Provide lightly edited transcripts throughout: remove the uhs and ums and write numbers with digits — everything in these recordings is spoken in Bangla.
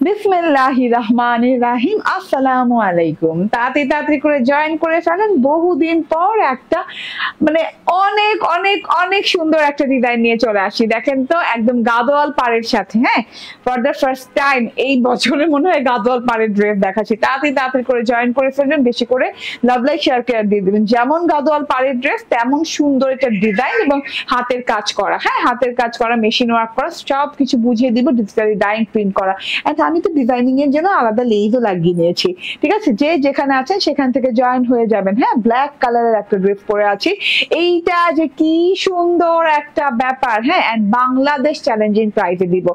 বিসমিল্লাহির রহমানির রহিম। আসসালামু আলাইকুম। তাড়াতাড়ি করে জয়েন করে ফেলেন। বহুদিন পর একটা মানে অনেক অনেক অনেক সুন্দর একটা ডিজাইন নিয়ে চলে আসি। দেখেন তো একদম গাদোয়াল পাড়ের সাথে, হ্যাঁ, ফর দ্য ফার্স্ট টাইম এই বছরে মনে হয় গাদোয়াল পাড়ের ড্রেস দেখাচ্ছি। তাড়াতাড়ি করে জয়েন করে ফেলবেন, বেশি করে লাভ লাইক শেয়ার কেয়ার দিয়ে দিবেন। যেমন গাদোয়াল পাড়ের ড্রেস তেমন সুন্দর একটা ডিজাইন এবং হাতের কাজ করা, হ্যাঁ, হাতের কাজ করা, মেশিন ওয়ার্ক করা, সব কিছু বুঝিয়ে দিব। ডিজিটালি ডাইং প্রিন্ট করা। আমি তো ডিজাইনিং এর জন্য আলাদা লেজও লাগিয়ে নিয়েছি। ঠিক আছে, যে যেখানে আছেন সেখান থেকে জয়েন হয়ে যাবেন। হ্যাঁ, ব্ল্যাক কালারের একটা ড্রেস পরে আছি। এইটা যে কি সুন্দর একটা ব্যাপার, হ্যাঁ, এন্ড বাংলাদেশ চ্যালেঞ্জিং প্রাইসে দিব।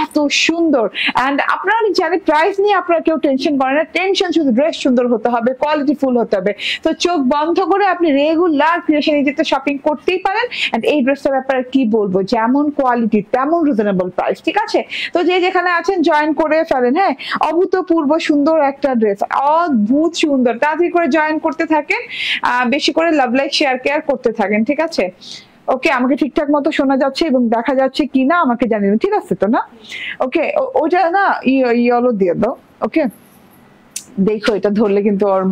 এত সুন্দর। এন্ড আপনারা জানেন প্রাইস নিয়ে আপনারা কেউ টেনশন করেন না। টেনশন শুধু ড্রেস সুন্দর হতে হবে, কোয়ালিটি ফুল হতে হবে। তো চোখ বন্ধ করে আপনি রেগুলার ক্রিয়েশন এজেন্টে শপিং করতেই পারেন। এন্ড এই ড্রেসটার ব্যাপারে কি বলবো, যেমন কোয়ালিটি তেমন রিজনেবল প্রাইস। ঠিক আছে, তো যে যেখানে আছেন জয়েন করে ফেলেন। হ্যাঁ, অভূতপূর্ব সুন্দর একটা ড্রেস, অদ্ভুত সুন্দর। তাড়াতাড়ি করে জয়েন করতে থাকেন, বেশি করে লাভ লাইক শেয়ার কেয়ার করতে থাকেন। ঠিক আছে, ওকে, আমাকে ঠিকঠাক মতো শোনা যাচ্ছে এবং দেখা যাচ্ছে কিনা আমাকে জানিয়ে ঠিক আছে তো না? ওকে, ওটা না ইয়েলো দিয়ে দাও। ওকে, দেখো এটা ধরলে কিন্তু ওর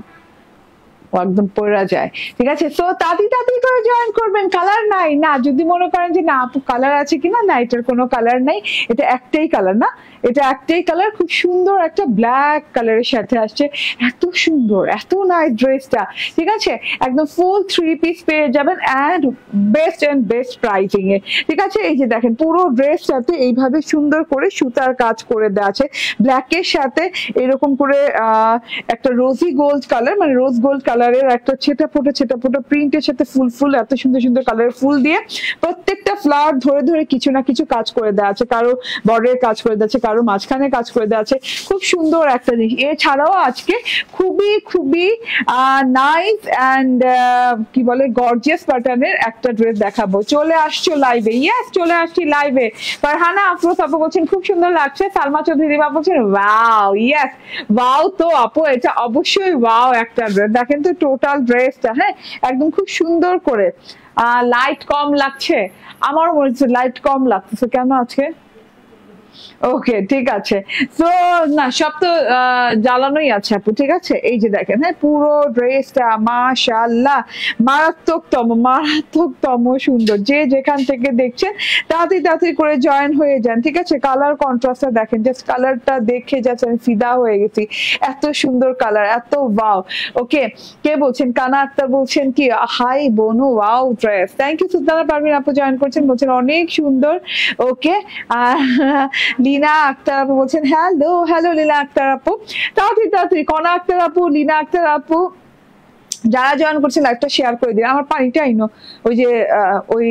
একদম পড়া যায়। ঠিক আছে, তো তাড়াতাড়ি করে জয়েন করবেন। কালার নাই না, যদি মনে করেন যে না আপু কালার আছে কিনা, না এটার কোনো কালার নাই, এটা একটাই কালার, না এটা একটাই কালার, খুব সুন্দর একটা ব্ল্যাক কালারের সাথে আসছে। এত সুন্দর, এত নাইস ড্রেসটা। ঠিক আছে, একদম ফুল 3 পিস পেয়ে যাবেন এন্ড বেস্ট প্রাইসিং এ। ঠিক আছে, এই যে দেখেন পুরো ড্রেসটাতে এইভাবে সুন্দর করে সুতার কাজ করে দেওয়া আছে। ব্ল্যাকের সাথে এরকম করে একটা রোজি গোল্ড কালার, মানে রোজ গোল্ড কালারের একটা ছেটা ফোটা প্রিন্টের সাথে ফুল এত সুন্দর সুন্দর কালারের ফুল দিয়ে প্রত্যেকটা ফ্লাওয়ার ধরে ধরে কিছু না কিছু কাজ করে দেওয়া আছে। কারো বর্ডারের কাজ করে দেওয়া আছে, কারো মাঝখানে কাজ করে দেওয়া আছে। খুব সুন্দর একটা জিনিস। এছাড়াও আজকে খুবই নাইস এন্ড কি বলে গর্জিয়াস প্যাটার্নের একটা ড্রেস দেখাবো। চলে আসছো লাইভে? ইয়েস, চলে আসছি লাইভে। ফারহানা আফরোজ আপু বলছেন খুব সুন্দর লাগছে। সালমা চৌধুরী আপু বলছেন ওয়াও। ইয়েস, ওয়াও তো আপু, এটা অবশ্যই ওয়াও একটা ড্রেস। দেখেন তো টোটাল ড্রেসটা, হ্যাঁ, একদম খুব সুন্দর করে। লাইট কম লাগছে, আমারও মনে হচ্ছে লাইট কম লাগতেছে। কেন আজকে? ওকে, ঠিক আছে। তো না, সব তো জ্বালানোই আছে আপু। ঠিক আছে, এই যে দেখেন, হ্যাঁ, পুরো ড্রেসটা মাশাআল্লাহ মারাত্মকতম সুন্দর। যে যেখান থেকে দেখছেন তাড়াতাড়ি করে জয়েন হয়ে যান। ঠিক আছে, কালার কন্ট্রাস্টটা দেখেন, জাস্ট কালারটা দেখে জাস্ট আমি ফিদা হয়ে গেছি। এত সুন্দর কালার, এত ওয়াও। ওকে, কে বলছেন? কানা আক্তার বলছেন কি হাই বোনু, wow dress. Thank you. Sultana Parvin আপু জয়েন করছেন, বলছেন অনেক সুন্দর। ওকে, লীনা আক্তার আপু বলছেন হ্যালো লীনা আক্তার আপু। তাড়াতাড়ি কনা আক্তার আপু, লীনা আক্তার আপু, যারা জয়েন করছে লাইভটা শেয়ার করে দিন। আমার পানিটা আইনো, ওই যে ওই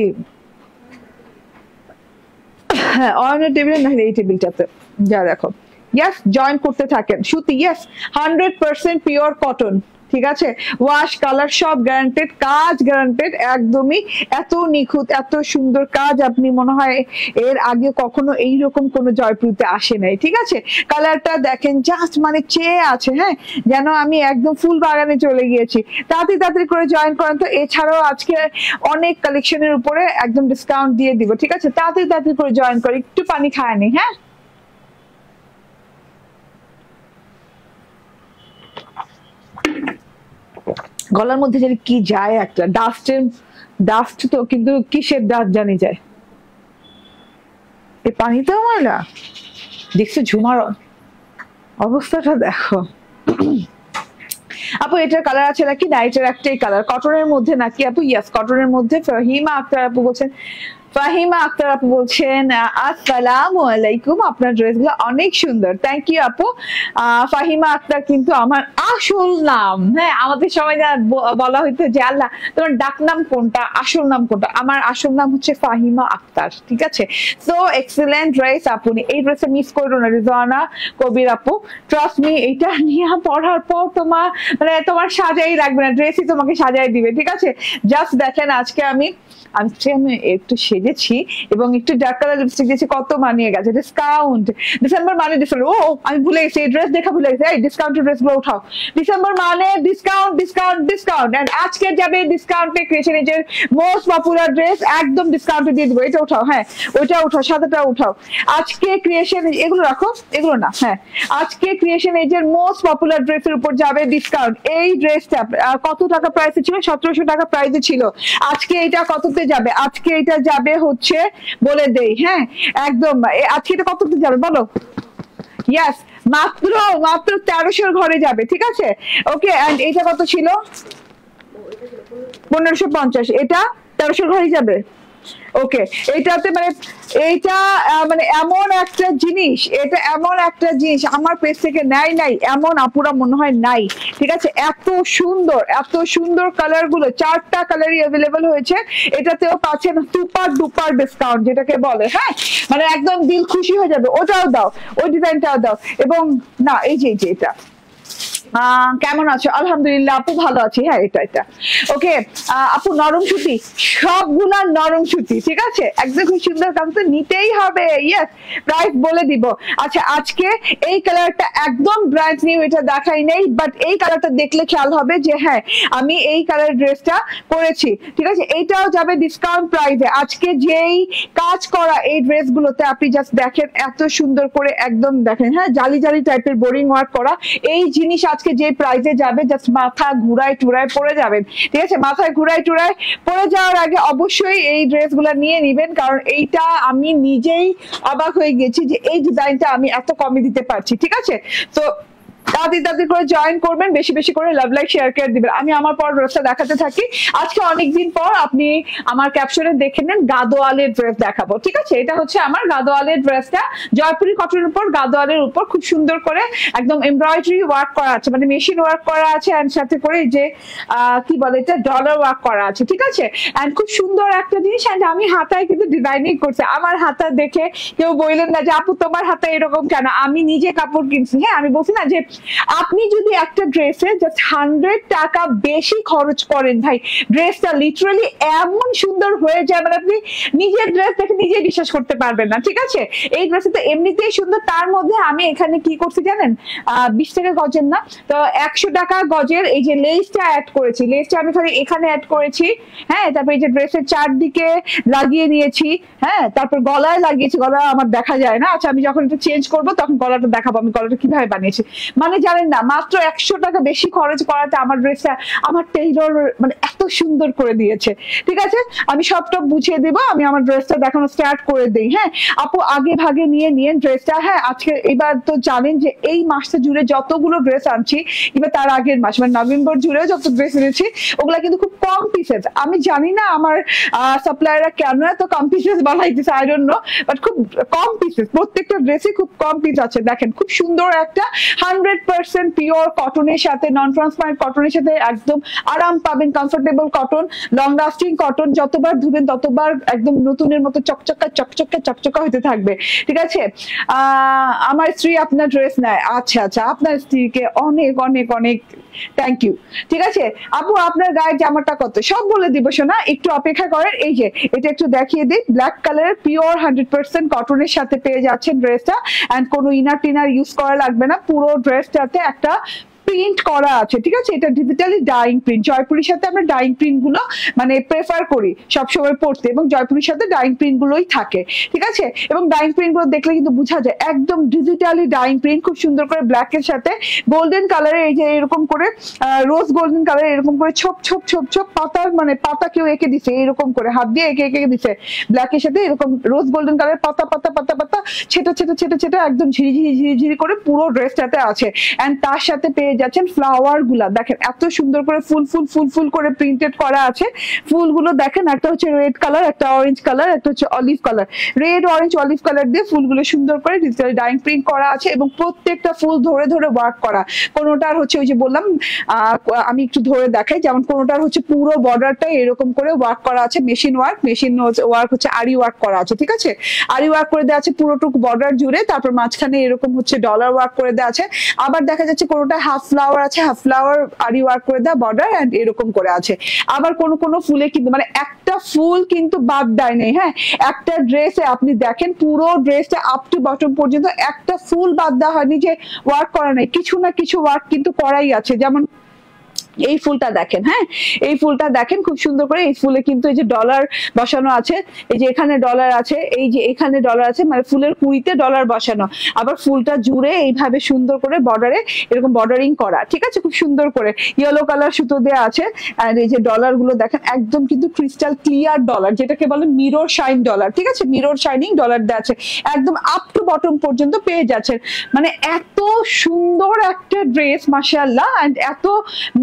অয়নের টেবিলে না, এই টেবিলটাতে যা দেখো। ইয়েস, জয়েন করতে থাকেন। সুতি, ইয়েস, 100% পিওর কটন। ঠিক আছে, ওয়াশ কালার সব গ্যারান্টেড, কাজ গ্যারান্টেড, একদমই এত নিখুঁত, এত সুন্দর কাজ আপনি মনে হয় এর আগে কখনো এইরকম কোনো জয়পুরিতে আসে নাই। ঠিক আছে, কালারটা দেখেন, জাস্ট মানে চেয়ে আছে, হ্যাঁ, যেন আমি একদম ফুল বাগানে চলে গিয়েছি। তাড়াতাড়ি করে জয়েন করেন। তো এছাড়াও আজকে অনেক কালেকশনের উপরে একদম ডিসকাউন্ট দিয়ে দিব। ঠিক আছে, তাড়াতাড়ি করে জয়েন করে একটু পানি খায় নি। হ্যাঁ, গলার মধ্যে যদি কি যায় একটা ডাস্ট তো, কিন্তু কিসের ডাস্ট জানি যায়। এই পানিতেও ময়লা। দেখছো ঝুমার অবস্থাটা দেখো। আপু এটার কালার আছে নাকি? না, এটার একটাই কালার। কটনের মধ্যে নাকি আপু? ইয়েস, কটনের মধ্যে। ফাহিমা আক্তার আপু বলছেন আসসালামু আলাইকুম, আপনার ড্রেসগুলো অনেক সুন্দর। থ্যাংক ইউ আপু। ফাহিমা আক্তার কিন্তু আমার আসল নাম। হ্যাঁ, আমাদের সময় বলা হইতো যে আল্লাহ তোমার ডাক নাম কোনটা, আসল নাম কোনটা। আমার আসল নাম হচ্ছে ফাহিমা আক্তার। ঠিক আছে, সো এক্সেলেন্ট ড্রেস। আপনি এই ড্রেসে মিস করো না রিজওয়ানা কবির আপু। ট্রাস্ট মি, এটা নিয়ে পড়ার পর তোমার সাজাই রাখবে না, ড্রেসই তোমাকে সাজাই দিবে। ঠিক আছে, জাস্ট দেখেন আজকে আমি একটু সেজে সেজেছি এবং একটু ডার্ক কালার লিপস্টিক দিয়েছি, কত মানিয়ে গেছে। ডিসকাউন্ট, ডিসেম্বর মানে ডিসকাউন্ট। ও আমি ভুলে গেছি, এই ড্রেস দেখা ভুলে গেছি। এই ডিসকাউন্টের ড্রেস গুলো উঠাও, ডিসেম্বর মানে ডিসকাউন্ট ডিসকাউন্ট ডিসকাউন্ট। এন্ড আজকে যাবে ডিসকাউন্টে ক্রিয়েশন এজের মোস্ট পপুলার ড্রেস, একদম ডিসকাউন্টে দিয়ে দিবো। এটা উঠাও, হ্যাঁ ওইটা উঠাও, সাদাটা উঠাও। আজকে ক্রিয়েশন এগুলো রাখো, এগুলো না, হ্যাঁ আজকে ক্রিয়েশন এজের মোস্ট পপুলার ড্রেসের উপর যাবে ডিসকাউন্ট। এই ড্রেসটা কত টাকা প্রাইসে ছিল? 1700 টাকা প্রাইসে ছিল। আজকে এটা কততে যাবে? আজকে এটা যাবে হচ্ছে, বলে দেই, হ্যাঁ একদম আজকে এটা কততে যাবে বলো? ইয়াস, মাত্র মাত্র 1300 ঘরে যাবে, ঠিক আছে ওকে। এন্ড এটা কত ছিল? 1550। এটা 1300 ঘরে যাবে, ওকে। এটাতে মানে এইটা মানে এমন একটা জিনিস, এটা এমন একটা জিনিস আমার পেজ থেকে নেয় নাই এমন আপুরা মনে হয় নাই, ঠিক আছে। এত সুন্দর কালার গুলো, 4টা কালারই অ্যাভেলেবল হয়েছে। এটাতেও পাচ্ছেন সুপার ডুপার ডিসকাউন্ট যেটাকে বলে, হ্যাঁ মানে একদম দিল খুশি হয়ে যাবে। ওটাও দাও, ওই ডিজাইনটাও দাও। এবং না এই যে এটা কেমন আছো? আলহামদুলিল্লাহ আপু ভালো আছি। হ্যাঁ এটা এটা ওকে আপু, নরম সুতি, সবগুলা নরম সুতি, ঠিক আছে একদম খুব সুন্দর কাজ তো নিতেই হবে। ইয়েস, প্রাইস বলে দিব। আচ্ছা আজকে এই কালারটা একদম ব্র্যান্ড নিউ, এটা দেখাই নেই, বাট এই কালারটা দেখলে খেয়াল হবে যে হ্যাঁ আমি এই কালার ড্রেসটা পরেছি, ঠিক আছে। এইটাও যাবে ডিসকাউন্ট প্রাইসে। আজকে যেই কাজ করা এই ড্রেসগুলোতে আপনি জাস্ট দেখেন, এত সুন্দর করে একদম দেখেন, হ্যাঁ জালি জালি টাইপের বোরিং ওয়ার্ক করা এই জিনিস আজকে যে প্রাইসে যাবে, জাস্ট মাথা ঘুরায় টুরায় পড়ে যাবেন, ঠিক আছে। মাথায় ঘুরায় টুরায় পড়ে যাওয়ার আগে অবশ্যই এই ড্রেসগুলো নিয়ে নিবেন, কারণ এইটা আমি নিজেই অবাক হয়ে গেছি যে এই ডিজাইনটা আমি এত কমে দিতে পারছি, ঠিক আছে। তো তাড়াতাড়ি করে জয়েন করবেন, বেশি বেশি করে লাভ লাইক শেয়ার করে দিবেন। আমি আমার পর ড্রেসটা দেখাতে থাকি। আজকে অনেকদিন পর আপনি আমার ক্যাপশনে দেখে নেন, গাদোয়ালের ড্রেস দেখাবো, ঠিক আছে। এটা হচ্ছে আমার গাদোয়ালের ড্রেসটা, জয়পুরি কটনের উপর গাদোয়ালের উপর খুব সুন্দর করে একদম এমব্রয়ডারি ওয়ার্ক করা আছে, মানে মেশিন ওয়ার্ক করা আছে, এন্ড সাথে করে যে কি বলে এটা ডলার ওয়ার্ক করা আছে, ঠিক আছে। এন্ড খুব সুন্দর একটা জিনিস। এন্ড আমি হাতায় কিন্তু ডিজাইনিং করছি। আমার হাতা দেখে কেউ বললেন না যে আপু তোমার হাতে এরকম কেন, আমি নিজে কাপড় কিনছি। হ্যাঁ আমি বলছি না যে আপনি যদি একটা ড্রেসে জাস্ট 100 টাকা বেশি খরচ করেন, ভাই ড্রেসটা লিটারালি এমন সুন্দর হয়ে যায়, মানে আপনি নিজের ড্রেস দেখে নিজেই বিশ্বাস করতে পারবেন না, ঠিক আছে। এই ড্রেসটা তো এমনিতেই সুন্দর, তার মধ্যে আমি এখানে কি করছি জানেন, 20 টাকা গজের না তো 100 টাকা গজের এই যে লেসটা অ্যাড করেছি। লেসটা আমি খালি এখানে অ্যাড করেছি, হ্যাঁ তারপর এই যে ড্রেসের চারদিকে লাগিয়ে নিয়েছি, হ্যাঁ তারপর গলায় লাগিয়েছি। গলা আমার দেখা যায় না, আচ্ছা আমি যখন এটা চেঞ্জ করবো তখন গলাটা দেখাবো আমি গলাটা কিভাবে বানিয়েছি। মানে জানেন না, মাত্র 100 টাকা বেশি খরচ করাতে আমার ড্রেসটা আমার টেইলর মানে এত সুন্দর করে দিয়েছে, ঠিক আছে। আমি সবটা বুঝিয়ে দিব, আমি আমার ড্রেসটা দেখানো স্টার্ট করে দিই। হ্যাঁ আপু আগে ভাগে নিয়ে ড্রেসটা। হ্যাঁ আজকে এবার তো জানেন যে এই মাসটা জুড়ে যতগুলো ড্রেস আনছি, এবার তার আগের মাস মানে নভেম্বর জুড়ে যত ড্রেস এনেছি ওগুলা কিন্তু খুব কম পিসেস। আমি জানি না আমার সাপ্লায়াররা কেন এত কম পিসেস বানাইতেছে, আই ডোন্ট নো, বাট খুব কম পিসেস, প্রত্যেকটা ড্রেসে খুব কম পিস আছে। দেখেন খুব সুন্দর একটা 100% পিওর কটনের সাথে, নন ট্রান্সপারেন্ট কটনের সাথে একদম আরাম পাবেন, comfortable cotton, long lasting cotton, যতবার ধুবেন ততবার একদম নতুনের মতো চকচকা চকচকা চকচকা হতে থাকবে, ঠিক আছে। আমার স্ত্রী আপনার ড্রেস নেয়, আচ্ছা আচ্ছা আপনার স্ত্রীকে অনেক অনেক অনেক থ্যাংক ইউ, ঠিক আছে। আপু আপনার গায়ের জামাটা কত সব বলে দিব শোনা, একটু অপেক্ষা করেন। এই যে এটা একটু দেখিয়ে দিই, ব্ল্যাক কালারের পিওর 100% কটনের সাথে পেয়ে যাচ্ছেন ড্রেসটা। এন্ড কোনো ইনার টিনার ইউজ করা লাগবে না, পুরো ড্রেসটাতে একটা প্রিন্ট করা আছে, ঠিক আছে। এটা ডিজিটালি ডাইং প্রিন্ট, জয়পুরের সাথে আমরা ডাইং প্রিন্ট গুলো মানে প্রেফার করি সবসময় পড়তে, এবং জয়পুরের সাথে ডাইং প্রিন্ট গুলোই থাকে, ঠিক আছে। এবং ডাইং প্রিন্ট গুলো দেখলে কিন্তু বোঝা যায় একদম ডিজিটালি ডাইং প্রিন্ট, খুব সুন্দর করে ব্ল্যাক এর সাথে গোল্ডেন কালারে এই যে এরকম করে রোজ গোল্ডেন কালার এরকম করে ছোপ ছোপ ছোপ ছোপ পাতার মানে পাতা কেউ এঁকে দিছে এরকম করে হাত দিয়ে এঁকে এঁকে দিছে, ব্ল্যাক এর সাথে এরকম রোজ গোল্ডেন কালার পাতা পাতা পাতা পাতা ছেটা ছেটা ছেটা ছেটা একদম ঝিরিঝিরি ঝিরিঝিরি করে পুরো ড্রেসটাতে আছে। এন্ড তার সাথে পেয়ে যাচ্ছেন ফ্লাওয়ার গুলা, দেখেন এত সুন্দর করে ফুল ফুল ফুল ফুল করে প্রিন্টেড করা আছে। ফুলগুলো দেখেন, একটা হচ্ছে রেড কালার, একটা অরেঞ্জ কালার, একটা হচ্ছে olive colour, red orange olive colour দিয়ে ফুলগুলো সুন্দর করে ডিজিটাল ডাইং প্রিন্ট করা আছে, এবং প্রত্যেকটা ফুল ধরে ধরে ওয়ার্ক করা। কোনোটার হচ্ছে ওই যে বললাম আমি একটু ধরে দেখাই, যেমন কোনোটার হচ্ছে পুরো বর্ডারটা এরকম করে ওয়ার্ক করা আছে, মেশিন ওয়ার্ক, মেশিন ওয়ার্ক হচ্ছে আরি ওয়ার্ক করা আছে, ঠিক আছে। আরি ওয়ার্ক করে দেওয়া আছে পুরোটুকু বর্ডার জুড়ে, তারপর মাঝখানে এরকম হচ্ছে ডলার ওয়ার্ক করে দেওয়া আছে। আবার দেখা যাচ্ছে কোনোটা হাফ ফ্লাওয়ার আছে, হাফ ফ্লাওয়ার আরি ওয়ার্ক করে দেওয়া বর্ডার এন্ড এরকম করে আছে। আবার কোন কোন ফুলে কিন্তু মানে একটা ফুল কিন্তু বাদ দেয় নেই। হ্যাঁ, একটা ড্রেসে আপনি দেখেন পুরো ড্রেসটা আপ টু বটম পর্যন্ত একটা ফুল বাদ দেওয়া হয়নি যে ওয়ার্ক করা নেই, কিছু না কিছু ওয়ার্ক কিন্তু করাই আছে। যেমন এই ফুলটা দেখেন, হ্যাঁ এই ফুলটা দেখেন খুব সুন্দর করে, এই ফুলে কিন্তু এই যে ডলার বসানো আছে, এই যে এখানে ডলার আছে, এই যে এখানে ডলার আছে, মানে ফুলের কুড়িতে ডলার বসানো। আবার ফুলটা জুড়ে এইভাবে সুন্দর করে বর্ডারে এরকম বর্ডারিং করা, ঠিক আছে, খুব সুন্দর করে ইয়েলো কালার সুতো দেওয়া আছে। আর এই যে ডলার গুলো দেখেন একদম কিন্তু ক্রিস্টাল ক্লিয়ার ডলার, যেটাকে বলে মিরর শাইন ডলার, ঠিক আছে, মিরর শাইনিং ডলার দেওয়া আছে, একদম আপ টু বটম পর্যন্ত পেয়ে যাচ্ছেন। মানে এত সুন্দর একটা ড্রেস মাশাআল্লাহ, এন্ড এত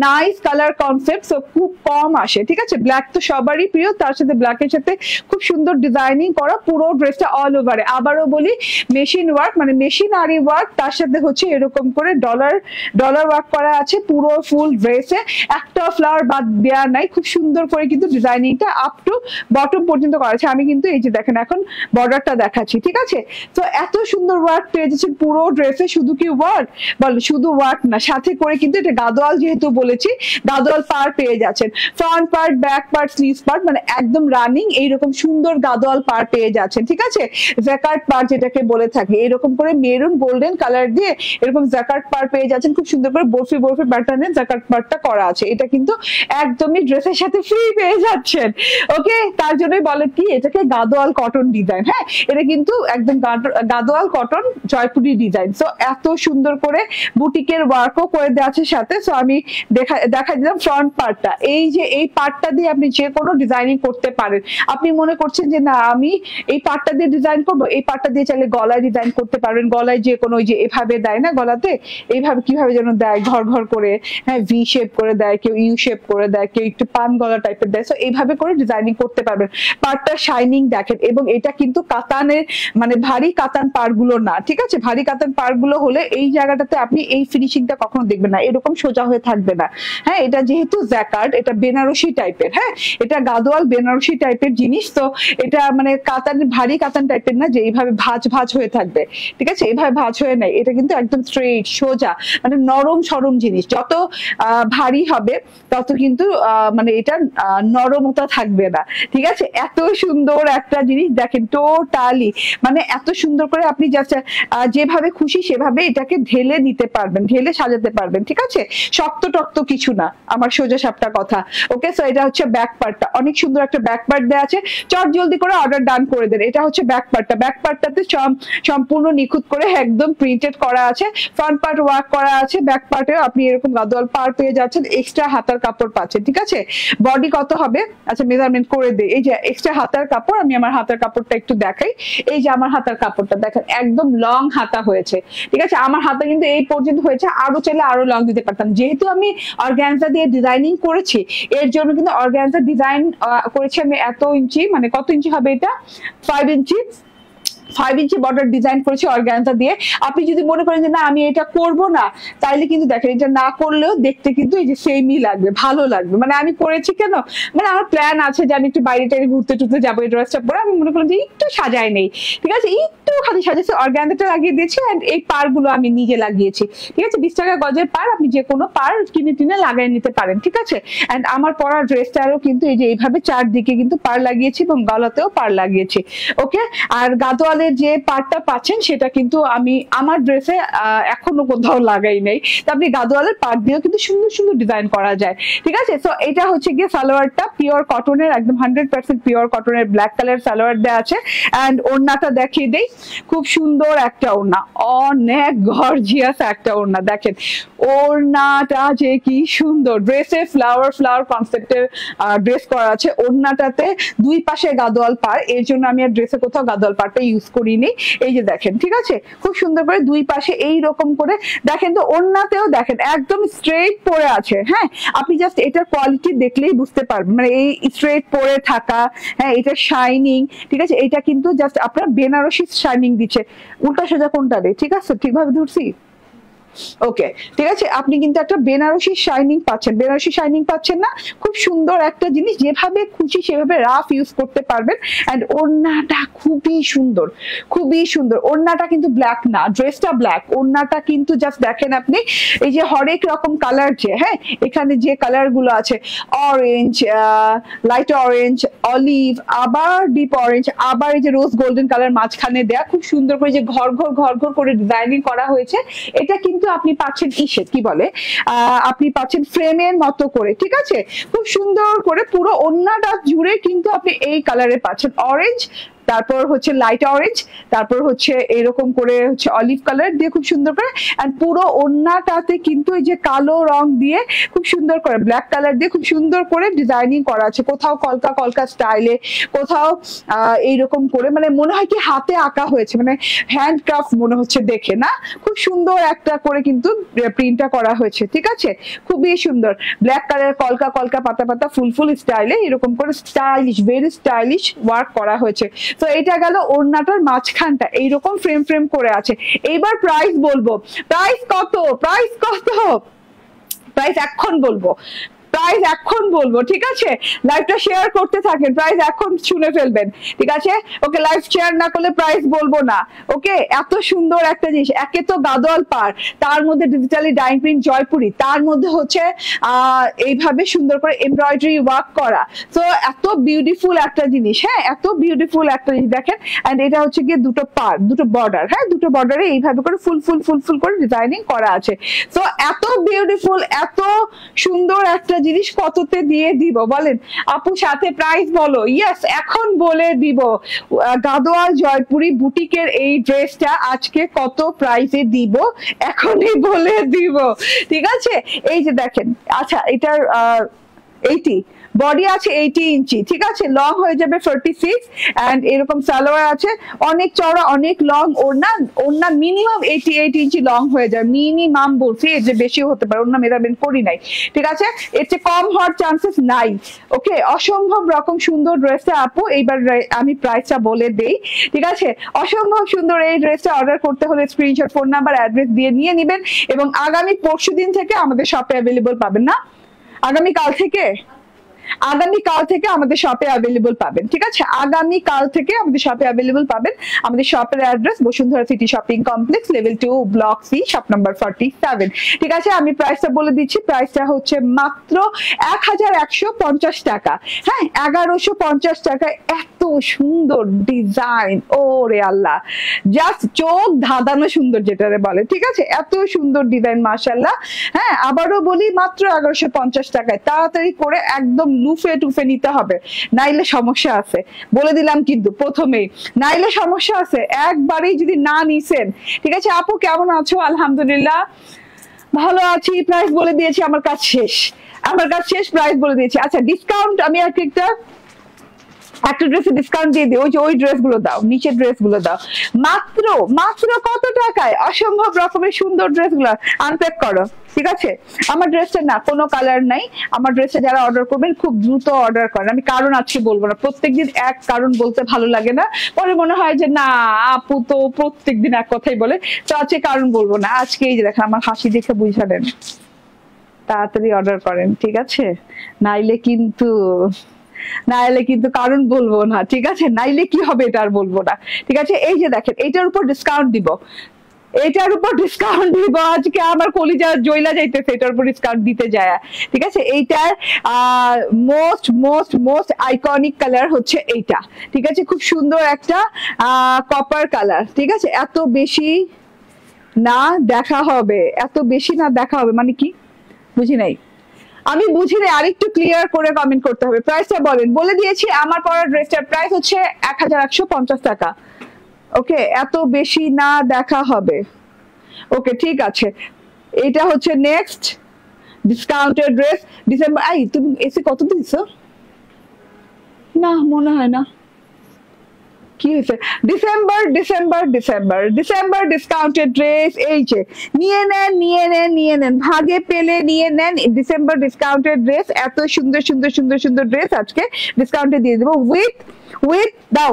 নাইস কালার কনসেপ্ট, খুব কম আসে, ঠিক আছে। ব্ল্যাক তো সবারই প্রিয়, তার সাথে ব্ল্যাকের সাথে খুব সুন্দর ডিজাইনিং করা পুরো ড্রেসটা অল ওভারে। আবারও বলি মেশিন ওয়ার্ক, মানে মেশিন আরি ওয়ার্ক, তার সাথে হচ্ছে এরকম করে ডলার ওয়ার্ক করা আছে পুরো ফুল ড্রেসে, একটা ফ্লাওয়ার বাদ দেওয়া নাই। খুব সুন্দর করে কিন্তু ডিজাইনিংটা আপ টু বটম পর্যন্ত করা আছে। আমি কিন্তু এই যে দেখেন এখন বর্ডারটা দেখাচ্ছি, ঠিক আছে। তো এত সুন্দর ওয়ার্ক পেয়ে যাচ্ছেন পুরো ড্রেসে। শুধু কি ওয়ার্ক বল, শুধু ওয়ার্ক না, সাথে করে কিন্তু এটা গাদোয়াল, যেহেতু বলেছি গাদোয়াল পার পেয়ে যাচ্ছেন, front part, back part, sleeves part, মানে একদম রানিং এইরকম সুন্দর গাদোয়াল পার পেয়ে যাচ্ছেন, ঠিক আছে। জ্যাকার্ড পার যেটাকে বলে থাকি, এরকম করে মেরুন গোল্ডেন কালার দিয়ে এরকম জ্যাকার্ড পার পেয়ে যাচ্ছেন, খুব সুন্দর করে বরফি বরফি প্যাটার্নে জ্যাকার্ড পারটা করা আছে। এটা কিন্তু একদমই ড্রেসের সাথে ফ্রি পেয়ে যাচ্ছেন, ওকে। তার জন্যই বলে কি এটাকে গাদোয়াল কটন ডিজাইন। হ্যাঁ, এটা কিন্তু একদম Gadwal cotton Jaipuri design. So এত সুন্দর করে বুটিকের ওয়ার্কও করে দেওয়া আছে সাথে। সো আমি দেখা দিলাম ফ্রন্ট পার্টটা, এই যে এই পার্টটা দিয়ে আপনি যে কোনো ডিজাইনিং করতে পারেন। আপনি মনে করছেন যে না আমি এই পার্টটা দিয়ে ডিজাইন করবো, এই পার্টটা দিয়ে চাইলে গলায় ডিজাইন করতে পারবেন। গলায় যে কোনো ওই যে এভাবে দেয় না গলাতে, এইভাবে কিভাবে যেন দেয় ঘর ঘর করে, হ্যাঁ ভি শেপ করে দেয়, কেউ ইউ শেপ করে দেয়, কেউ একটু পান গলা টাইপের দেয়। সো এইভাবে করে ডিজাইনিং করতে পারবেন। পার্টটা শাইনিং দেখেন, এবং এটা কিন্তু কাতানের মানে ভারী কাতান পাড়গুলো না, ঠিক আছে। ভারী কাতান পাড়গুলো হলে এই জায়গাটাতে আপনি এই ফিনিশিংটা কখনো দেখবেন না, এরকম সোজা হয়ে থাকবে না। হ্যাঁ, এটা যেহেতু জ্যাকার্ড, এটা বেনারসি টাইপের, হ্যাঁ এটা গাদোয়াল বেনারসি টাইপের জিনিস। তো এটা মানে কাতান, ভারী কাতান টাইপের না যে এইভাবে ভাঁজ ভাঁজ হয়ে থাকবে, ঠিক আছে, এইভাবে ভাঁজ হয়ে নাই। এটা কিন্তু একদম স্ট্রেট সোজা, মানে নরম সরম জিনিস। যত ভারী হবে তত কিন্তু মানে এটা নরমতা থাকবে না, ঠিক আছে। এত সুন্দর একটা জিনিস দেখেন, টোটালি মানে এত সুন্দর করে আপনি জাস্ট যেভাবে খুশি সেভাবে এটাকে ঢেলে নিতে পারবেন, ঢেলে সাজাতে পারবেন, ঠিক আছে। শক্ত টক্ত কিছু না, আমার সোজা সাপটা কথা, ওকে। সো এটা হচ্ছে ব্যাক পার্টটা, অনেক সুন্দর একটা ব্যাক পার্ট দেওয়া আছে। চট জলদি করে অর্ডার ডান করে দেন। এটা হচ্ছে ব্যাক পার্টটা, ব্যাক পার্টটাতে সম্পূর্ণ নিখুঁত করে একদম প্রিন্টেড করা আছে, ফ্রন্ট পার্ট ওয়ার্ক করা আছে, ব্যাক পার্টেও আপনি এরকম গাদোয়াল পার পেয়ে যাচ্ছেন, এক্সট্রা হাতার কাপড় পাচ্ছেন, ঠিক আছে। বডি কত হবে, আচ্ছা মেজারমেন্ট করে দেই। এই যে এক্সট্রা হাতার কাপড়, আমি আমার হাতার কাপড়টা একটু দেখাই। এই যে আমার হাতার কাপড়টা দেখেন একদম লং হাতা হয়েছে, ঠিক আছে। আমার হাতা কিন্তু এই পর্যন্ত হয়েছে, আরো চাইলে আরো লং দিতে পারতাম। যেহেতু আমি অর্গানজা দিয়ে ডিজাইনিং করেছি, এর জন্য কিন্তু অর্গানজা ডিজাইন করেছি আমি এত ইঞ্চি, মানে কত ইঞ্চি হবে এটা, 5 ইঞ্চি, 5 ইঞ্চি বর্ডার ডিজাইন করেছি অর্গানজা দিয়ে। আপনি যদি মনে করেন যে না আমি এটা করব না, তাইলে কিন্তু দেখেন এটা না করলেও দেখতে কিন্তু এই যে সেমই লাগবে, ভালো লাগবে। মানে আমি করেছি কেন, মানে আমার প্ল্যান আছে যে আমি একটু বাইরে টাইরে ঘুরতে টুরতে যাবো, এই ড্রেসটা পরে আমি মনে করলাম যে একটু সাজাই নেই, ঠিক আছে, একটু খালি সাজাচ্ছি, অর্গানজাটা লাগিয়ে দিয়েছি, এন্ড এই পারগুলো আমি নিজে লাগিয়েছি, ঠিক আছে। 20 টাকা গজের পার, আপনি যে কোনো পার কিনে টিনে লাগাই নিতে পারেন, ঠিক আছে। এন্ড আমার পরা ড্রেসটারও কিন্তু এই যে এইভাবে চারদিকে কিন্তু পার লাগিয়েছি এবং গলাতেও পার লাগিয়েছি, ওকে। আর গাদোয়াল যে পার্টটা পাচ্ছেন সেটা কিন্তু আমি আমার ড্রেসে এখনো কোথাও লাগাই নাই। তো আপনি গাদোয়ালের পার্ট দিয়েও কিন্তু সুন্দর সুন্দর ডিজাইন করা যায়, ঠিক আছে। তো এটা হচ্ছে গিয়ে সালোয়ারটা পিওর কটনের, একদম 100% পিওর কটনের ব্ল্যাক কালার সালোয়ার দেওয়া আছে। এন্ড ওড়নাটা দেখিয়ে দেই, খুব সুন্দর একটা ওড়না, অনেক গর্জিয়াস একটা ওড়না। দেখেন ওড়নাটা যে কি সুন্দর, ড্রেসে ফ্লাওয়ার ফ্লাওয়ার কনসেপ্টের ড্রেস করা আছে। ওড়নাটাতে দুই পাশে গাদোয়াল পার, এর জন্য আমি আর ড্রেসে কোথাও গাদোয়াল পারটা ইউজ করিনি। এই যে দেখেন, ঠিক আছে, খুব সুন্দর করে দুই পাশে এই রকম করে দেখেন। তো ওড়নাতেও দেখেন একদম স্ট্রেট পরে আছে, হ্যাঁ আপনি জাস্ট এটার কোয়ালিটি দেখলেই বুঝতে পারবেন, মানে এই স্ট্রেট পরে থাকা, হ্যাঁ এটা শাইনিং, ঠিক আছে। এটা কিন্তু জাস্ট আপনার বেনারসি শাইনিং দিচ্ছে। উল্টা সোজা কোনটা রে, ঠিক আছে, ঠিকভাবে ধরছি, ওকে, ঠিক আছে, আপনি কিন্তু একটা বেনারসি শাইনিং পাচ্ছেন, বেনারসি শাইনিং পাচ্ছেন না? খুব সুন্দর একটা জিনিস, যেভাবে খুশি সেভাবে রাফ ইউজ করতে পারবেন। এন্ড ওড়নাটা খুবই সুন্দর, খুবই সুন্দর। ওড়নাটা কিন্তু ব্ল্যাক না, ড্রেসটা ব্ল্যাক, ওড়নাটা কিন্তু জাস্ট দেখেন আপনি, এই যে হরেক রকম কালার, যে হ্যাঁ এখানে যে কালার গুলো আছে, অরেঞ্জ, লাইট অরেঞ্জ, অলিভ, আবার ডিপ অরেঞ্জ, আবার এই যে রোজ গোল্ডেন কালার মাঝখানে দেয়া, খুব সুন্দর করে যে ঘর ঘর ঘর ঘর করে ডিজাইনিং করা হয়েছে। এটা কিন্তু আপনি পাচ্ছেন ইসে কি বলে, আপনি পাচ্ছেন ফ্রেমের মতো করে, ঠিক আছে, খুব সুন্দর করে পুরো ওড়নাটা জুড়ে কিন্তু আপনি এই কালারে পাচ্ছেন, অরেঞ্জ, তারপর হচ্ছে লাইট অরেঞ্জ, তারপর হচ্ছে এরকম করে হচ্ছে অলিভ কালার দিয়ে খুব সুন্দর করে, এন্ড পুরো ওড়নাটাতে কিন্তু এই যে কালো রং দিয়ে খুব সুন্দর করে, ব্ল্যাক কালার দিয়ে খুব সুন্দর করে ডিজাইনিং করা আছে, কোথাও কলকা কলকা স্টাইলে, কোথাও এইরকম করে, মানে মনে হয় কি হাতে আঁকা হয়েছে, মানে হ্যান্ডক্রাফট মনে হচ্ছে দেখে না, খুব সুন্দর একটা করে কিন্তু প্রিন্টটা করা হয়েছে, ঠিক আছে, খুবই সুন্দর। ব্ল্যাক কালার কলকা কলকা পাতা পাতা ফুল ফুল স্টাইলে এরকম করে স্টাইলিশ, ভেরি স্টাইলিশ ওয়ার্ক করা হয়েছে। তো এটা গেল ওড়নাটার মাঝখানটা এইরকম ফ্রেম ফ্রেম করে আছে। এইবার প্রাইস বলবো, প্রাইস কত, প্রাইস কত, প্রাইস এখন বলবো, প্রাইস এখন বলবো, ঠিক আছে, লাইভটা শেয়ার করতে থাকেন, প্রাইস এখন শুনে ফেলবেন, ঠিক আছে, ওকে, লাইভ শেয়ার না করলে প্রাইস বলবো না, ওকে। এত সুন্দর একটা জিনিস, একে তো গাদোয়াল পার, তার মধ্যে ডিজিটালি ডাইং প্রিন্ট জয়পুরি, তার মধ্যে হচ্ছে এইভাবে সুন্দর করে এমব্রয়ডারি ওয়ার্ক করা, তো এত বিউটিফুল একটা জিনিস, হ্যাঁ এত বিউটিফুল একটা জিনিস দেখেন। এন্ড এটা হচ্ছে গিয়ে দুটো পার, দুটো বর্ডার, হ্যাঁ দুটো বর্ডারে এইভাবে করে ফুল ফুল ফুল ফুল করে ডিজাইনিং করা আছে। তো এত বিউটিফুল, এত সুন্দর একটা জিনিস কততে দিয়ে দিব বলেন আপু, সাথে প্রাইস বলো। ইয়েস, এখন বলে দিব, গাদোয়াল জয়পুরি বুটিকের এই ড্রেসটা আজকে কত প্রাইসে দিব, এখনই বলে দিব, ঠিক আছে। এই যে দেখেন, আচ্ছা এটার 80 বডি আছে 80 ইঞ্চি, ঠিক আছে, লং হয়ে যাবে 46, এন্ড এরকম সালোয়ার আছে, অনেক চওড়া অনেক লং ওড়না, ওড়না মিনিমাম 88 ইঞ্চি লং হয়ে যায়, মিনিমাম বলছি, এর যে বেশিও হতে পারে, ওড়না মেজারমেন্ট করি নাই, ঠিক আছে, এর চেয়ে কম হওয়ার চান্সেস নাই, ওকে। অসম্ভব রকম সুন্দর ড্রেসটা আপু, এইবার আমি প্রাইসটা বলে দেই, ঠিক আছে, অসম্ভব সুন্দর এই ড্রেসটা অর্ডার করতে হলে স্ক্রিনশট, ফোন নাম্বার, অ্যাড্রেস দিয়ে নিয়ে নেবেন, এবং আগামী পরশুদিন থেকে আমাদের শপে অ্যাভেলেবল পাবেন, না আগামীকাল থেকে, আগামীকাল থেকে আমাদের শপে অ্যাভেলেবল পাবেন, ঠিক আছে, আগামীকাল থেকে আমাদের শপে অ্যাভেলেবল পাবেন। আমাদের শপের address Bashundhara city shopping complex, level 2, block C, shop number 47, ঠিক আছে। আমি প্রাইসটা বলে দিচ্ছি, প্রাইসটা হচ্ছে মাত্র 1150 টাকা, হ্যাঁ 1150 টাকায় এত সুন্দর ডিজাইন, ওরে আল্লাহ, জাস্ট চোখ ধাঁধানো সুন্দর যেটারে বলে, ঠিক আছে, এত সুন্দর ডিজাইন মাশাআল্লাহ। হ্যাঁ আবারও বলি, মাত্র 1150 টাকায়, তাড়াতাড়ি করে একদম লুফে টুফে নিতে হবে, নাইলে সমস্যা আছে, বলে দিলাম কিন্তু প্রথমেই, নাইলে সমস্যা আছে, একবারেই যদি না নিছেন, ঠিক আছে। আপু কেমন আছো? আলহামদুলিল্লাহ ভালো আছি, প্রাইস বলে দিয়েছি, আমার কাজ শেষ, আমার কাজ শেষ, প্রাইস বলে দিয়েছি। আচ্ছা ডিসকাউন্ট আমি একটা ড্রেসে ডিসকাউন্ট দিয়ে দিই, ওই ড্রেস গুলো দাও, নিচের ড্রেস গুলো দাও, মাত্র মাত্র কত টাকায় অসম্ভব রকমের সুন্দর ড্রেস গুলো আনপ্যাক করো, ঠিক আছে। আমার ড্রেসটা না কোনো কালার নাই, আমার ড্রেসটা যারা অর্ডার করবেন খুব দ্রুত অর্ডার করেন, আমি কারণ আজকে বলবো না, প্রত্যেকদিন এক কারণ বলতে ভালো লাগে না, পরে মনে হয় যে না আপু তো প্রত্যেকদিন এক কথাই বলে, তো আজকে কারণ বলবো না, আজকে এই যে দেখেন আমার হাসি দেখে বুঝালেন, তাড়াতাড়ি অর্ডার করেন, ঠিক আছে, নাইলে কিন্তু কারণ বলবো না, ঠিক আছে, নাইলে কি হবে এটা আর বলবো না, ঠিক আছে। এই যে দেখেন এটার উপর ডিসকাউন্ট দিব, এটার উপর ডিসকাউন্ট দিব আজকে, আমার কলিজা জয়লা যাইতেছে এটার উপর ডিসকাউন্ট দিতে যায়, ঠিক আছে। এইটার most most most iconic colour হচ্ছে এইটা, ঠিক আছে, খুব সুন্দর একটা কপার কালার, ঠিক আছে, এত বেশি না দেখা হবে, এত বেশি না দেখা হবে মানে কি বুঝি নাই, আমি বুঝি না, আরেকটু ক্লিয়ার করে কমেন্ট করতে হবে। প্রাইসটা বলেন, বলে দিয়েছি আমার পরা ড্রেসটার প্রাইস হচ্ছে 1150 টাকা, ওকে, এত বেশি না দেখা হবে, ওকে ঠিক আছে। এটা হচ্ছে নেক্সট ডিসকাউন্টেড ড্রেস, ডিসেম্বর, তুমি এসে কত দিছো না মনে হয় না, কি হয়েছে, December December December December discounted dress, এই যে নিয়ে নেন নিয়ে নেন নিয়ে নেন, ভাগে পেলে নিয়ে নেন, ডিসেম্বর ডিসকাউন্টেড ড্রেস, এত সুন্দর সুন্দর সুন্দর সুন্দর ড্রেস আজকে ডিসকাউন্টে দিয়ে দেবো, উইথ দাও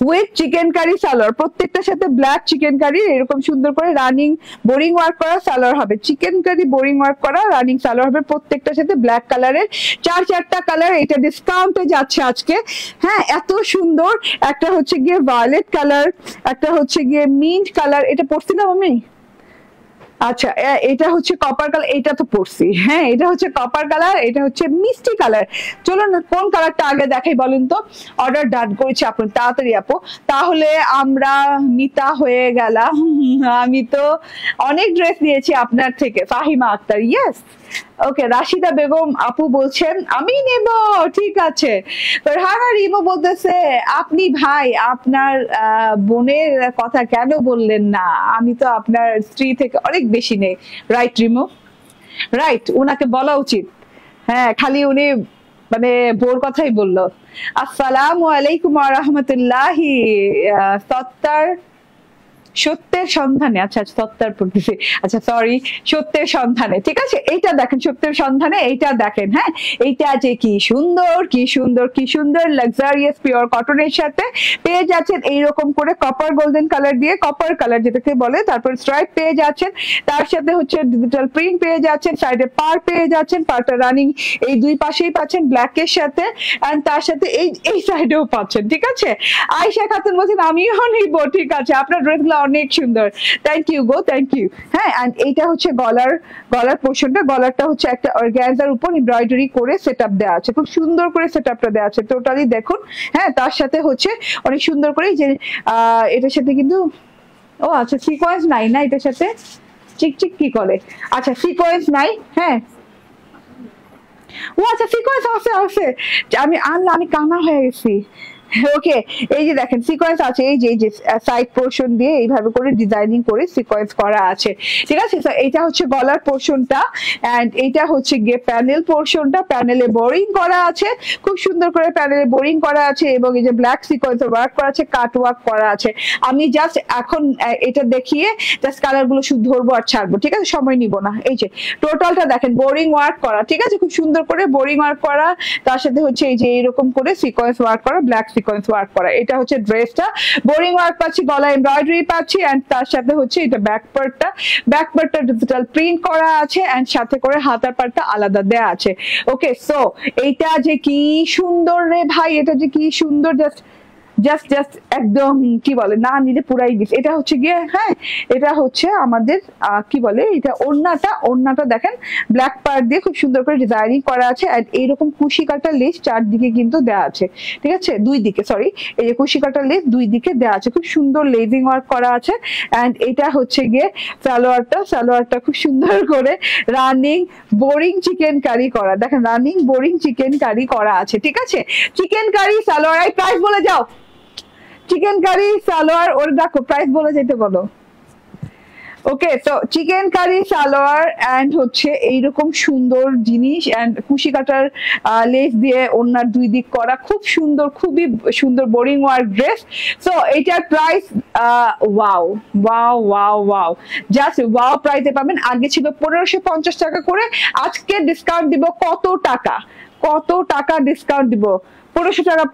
উইথ চিকেন কারি সালোয়ার, প্রত্যেকটার সাথে ব্ল্যাক চিকেন কারি এরকম সুন্দর করে রানিং বোরিং ওয়ার্ক করা সালোয়ার হবে, চিকেন কারি বোরিং ওয়ার্ক করা রানিং সালোয়ার হবে, প্রত্যেকটার সাথে ব্ল্যাক কালারের চারটা কালার। এটা ডিসকাউন্টে যাচ্ছে আজকে। হ্যাঁ, এত সুন্দর। একটা হচ্ছে গিয়ে ভায়োলেট কালার, একটা হচ্ছে গিয়ে মিন্ট কালার, এটা পড়ছিলাম আমি। আচ্ছা, এটা হচ্ছে কপার কালার, এটা তো পড়ছি। হ্যাঁ, এটা হচ্ছে কপার কালার, এটা হচ্ছে মিষ্টি কালার। চলুন কোন কালারটা আগে দেখাই বলেন তো। অর্ডার ডান করেছি আপনি, তাড়াতাড়ি আপু। তাহলে আমরা মিতা হয়ে গেলাম। আমি তো অনেক ড্রেস নিয়েছি আপনার থেকে। ফাহিমা আক্তার, ইয়েস। ওকে, রাশিদা বেগম আপু বলছেন আমি নেব, ঠিক আছে। ফারহানা রিমো বলতেছে আপনি ভাই আপনার বোনের কথা কেন বললেন না, আমি তো আপনার স্ত্রী থেকে অনেক বেশি নেই। রাইট রিমো, রাইট, উনাকে বলা উচিত। হ্যাঁ, খালি উনি মানে বোর কথাই বললো। আসসালামু আলাইকুম ওয়া রাহমাতুল্লাহি। সত্তার সত্যের সন্ধানে, আচ্ছা সত্তার পড়তেছি, আচ্ছা সরি, সত্যের সন্ধানে, ঠিক আছে। এইটা দেখেন, সত্যের সন্ধানে, এইটা দেখেন। হ্যাঁ, এইটা যে কি সুন্দর, কি সুন্দর, কি সুন্দর লাক্সারিয়াস পিওর কটনের সাথে পেয়ে যাচ্ছেন এইরকম করে কপার গোল্ডেন কালার দিয়ে, কপার কালার যেটাকে বলে, তারপর স্ট্রাইপ পেয়ে যাচ্ছেন, তার সাথে হচ্ছে ডিজিটাল প্রিন্ট পেয়ে যাচ্ছেন, সাইডে পার পেয়ে যাচ্ছেন, পারটা রানিং এই দুই পাশেই পাচ্ছেন ব্ল্যাকের সাথে, এন্ড তার সাথে এই সাইডেও পাচ্ছেন, ঠিক আছে। আয়েশা খাতুন বলছেন আমিও নিব, ঠিক আছে, আপনার ড্রেসগুলো অনেক সুন্দর, থ্যাংক ইউ গো, থ্যাংক ইউ। হ্যাঁ, এন্ড এইটা হচ্ছে গলার পোর্শনটা, গলারটা হচ্ছে একটা অর্গানজার উপর এমব্রয়ডারি করে সেটআপ দেওয়া আছে, খুব সুন্দর করে সেটআপটা দেওয়া আছে টোটালি দেখুন। হ্যাঁ, তার সাথে হচ্ছে অনেক সুন্দর করে যে এটার সাথে কিন্তু ও আচ্ছা সিকোয়েন্স নাই না এটার সাথে, চিক কি করে, আচ্ছা সিকোয়েন্স নাই। হ্যাঁ, ও আচ্ছা সিকোয়েন্স আছে, আমি আনলাম, আমি কানা হয়ে গেছি। ওকে, এই যে দেখেন সিকোয়েন্স আছে, এই যে সাইড পোর্শন দিয়ে এইভাবে করে ডিজাইনিং করে সিকোয়েন্স করা আছে, ঠিক আছে। এইটা হচ্ছে গলার পোর্শনটা, এন্ড এইটা হচ্ছে গিয়ে প্যানেল পোর্শনটা, প্যানেলে বোরিং করা আছে, খুব সুন্দর করে প্যানেলে বোরিং করা আছে, এবং এই যে ব্ল্যাক সিকোয়েন্স ওয়ার্ক করা আছে, কাট ওয়ার্ক করা আছে। আমি জাস্ট এখন এটা দেখিয়ে জাস্ট কালার গুলো শুধু ধরবো আর ছাড়বো, ঠিক আছে, সময় নিব না। এই যে টোটালটা দেখেন বোরিং ওয়ার্ক করা, ঠিক আছে, খুব সুন্দর করে বোরিং ওয়ার্ক করা, তার সাথে হচ্ছে এই যে এরকম করে সিকোয়েন্স ওয়ার্ক করা, ব্ল্যাক সিকোয়েন্স ওয়ার্ক করা। এটা হচ্ছে ড্রেসটা, বোরিং ওয়ার্ক পাচ্ছি, গলা এমব্রয়ডারি পাচ্ছি, এন্ড তার সাথে হচ্ছে এটা ব্যাক পার্টটা ডিজিটাল প্রিন্ট করা আছে, এন্ড সাথে করে হাতার পার্টটা আলাদা দেয়া আছে। ওকে, সো এইটা যে কি সুন্দর রে ভাই, এটা যে কি সুন্দর, জাস্ট একদম কি বলে না নিলে পুরাই দিস। এটা হচ্ছে গিয়ে, হ্যাঁ, এটা হচ্ছে আমাদের কি বলে, এটা ওড়নাটা দেখেন ব্ল্যাক পার্ট দিয়ে খুব সুন্দর করে ডিজাইনিং করা আছে, আর এইরকম কুশি কাটা লেস চারদিকে কিন্তু দেওয়া আছে, ঠিক আছে, দুই দিকে, সরি, এই যে কুশি কাটা লেস দুই দিকে দেওয়া আছে, খুব সুন্দর লেজিং ওয়ার্ক করা আছে। এন্ড এটা হচ্ছে গিয়ে সালোয়ারটা খুব সুন্দর করে রানিং বোরিং চিকেন কারি করা, দেখেন রানিং বোরিং চিকেন কারি করা আছে, ঠিক আছে। চিকেন কারি সালোয়ার, এই প্রাইস বলে যাও, চিকেন কারি সালোয়ার, ওর দেখো প্রাইস বলে যেতে বলো। ওকে, তো চিকেন কারি সালোয়ার এন্ড হচ্ছে এইরকম সুন্দর জিনিস, এন্ড কুশি কাটার লেস দিয়ে ওনার দুই দিক করা, খুব সুন্দর, খুবই সুন্দর বোরিং ওয়ার্ক ড্রেস। সো এইটার price wow wow wow wow, just wow প্রাইসে পাবেন। আগে ছিল 1550 টাকা করে, আজকে ডিসকাউন্ট দিব কত টাকা ডিসকাউন্ট দিব, 1500 টাকা,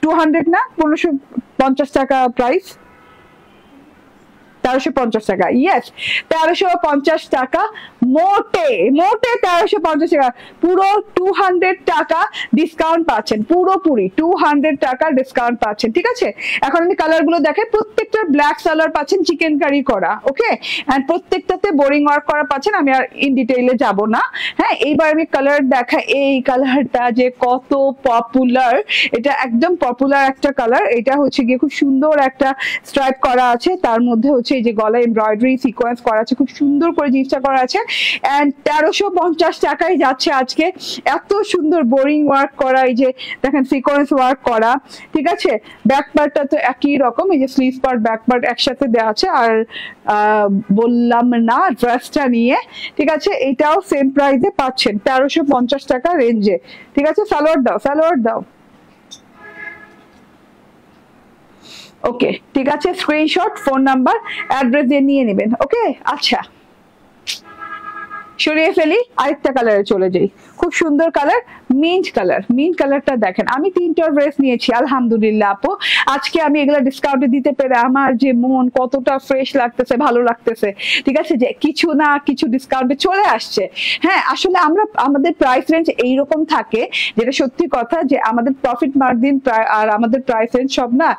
200 না, 1550 টাকা প্রাইস, 1350 টাকা, ইয়েস 1350 টাকা, মোটে 1350 টাকা, পুরো 200 টাকা ডিসকাউন্ট পাচ্ছেন, পুরোপুরি 200 টাকা ডিসকাউন্ট পাচ্ছেন, ঠিক আছে। এখন আমি কালার গুলো দেখে, প্রত্যেকটা ব্ল্যাক সালোয়ার পাচ্ছেন চিকেন কারি করা, ওকে, এন্ড প্রত্যেকটাতে বোরিং ওয়ার্ক করা পাচ্ছেন, আমি আর ইন ডিটেইলে যাব না। হ্যাঁ, এইবার আমি কালার দেখা, এই কালারটা যে কত পপুলার, এটা একদম পপুলার একটা কালার। এটা হচ্ছে গিয়ে খুব সুন্দর একটা স্ট্রাইপ করা আছে, তার মধ্যে হচ্ছে এই যে গলা এমব্রয়ডারি সিকোয়েন্স করা আছে, খুব সুন্দর করে জিনিসটা করা আছে, এন্ড 1350 টাকায় যাচ্ছে আজকে। এত সুন্দর বোরিং ওয়ার্ক করা, এই যে দেখেন সিকোয়েন্স ওয়ার্ক করা, ঠিক আছে। ব্যাক পার্টটা তো একই রকম, এই যে স্লিভ পার্ট ব্যাক পার্ট একসাথে দেওয়া আছে, আর বললাম না ড্রেসটা নিয়ে, ঠিক আছে, এটাও সেম প্রাইসে পাচ্ছেন 1350 টাকা রেঞ্জে, ঠিক আছে। সালোয়ার দাও, ওকে, ঠিক আছে, স্ক্রিনশট, ফোন নাম্বার, অ্যাড্রেস দিয়ে নিয়ে নেবেন, ওকে। আচ্ছা, সরিয়ে ফেলি, আরেকটা কালারে চলে যাই। খুব সুন্দর কালার, মিন্ট কালার। মিন্ট কালারটা দেখেন, আমি 3টা ড্রেস নিয়েছি আলহামদুলিল্লাহ আপু। আজকে আমি এগুলা ডিসকাউন্টে দিতে পেরে আমার যে মন কতটা ফ্রেশ লাগতেছে, ভালো লাগতেছে। ঠিক আছে, যে কিছু না কিছু ডিসকাউন্টে চলে আসছে। হ্যাঁ, আসলে আমরা আমাদের প্রাইস রেঞ্জ এইরকম থাকে, যেটা সত্যি কথা, যে আমাদের প্রফিট মার্জিন আর আমাদের প্রাইস রেঞ্জ সব না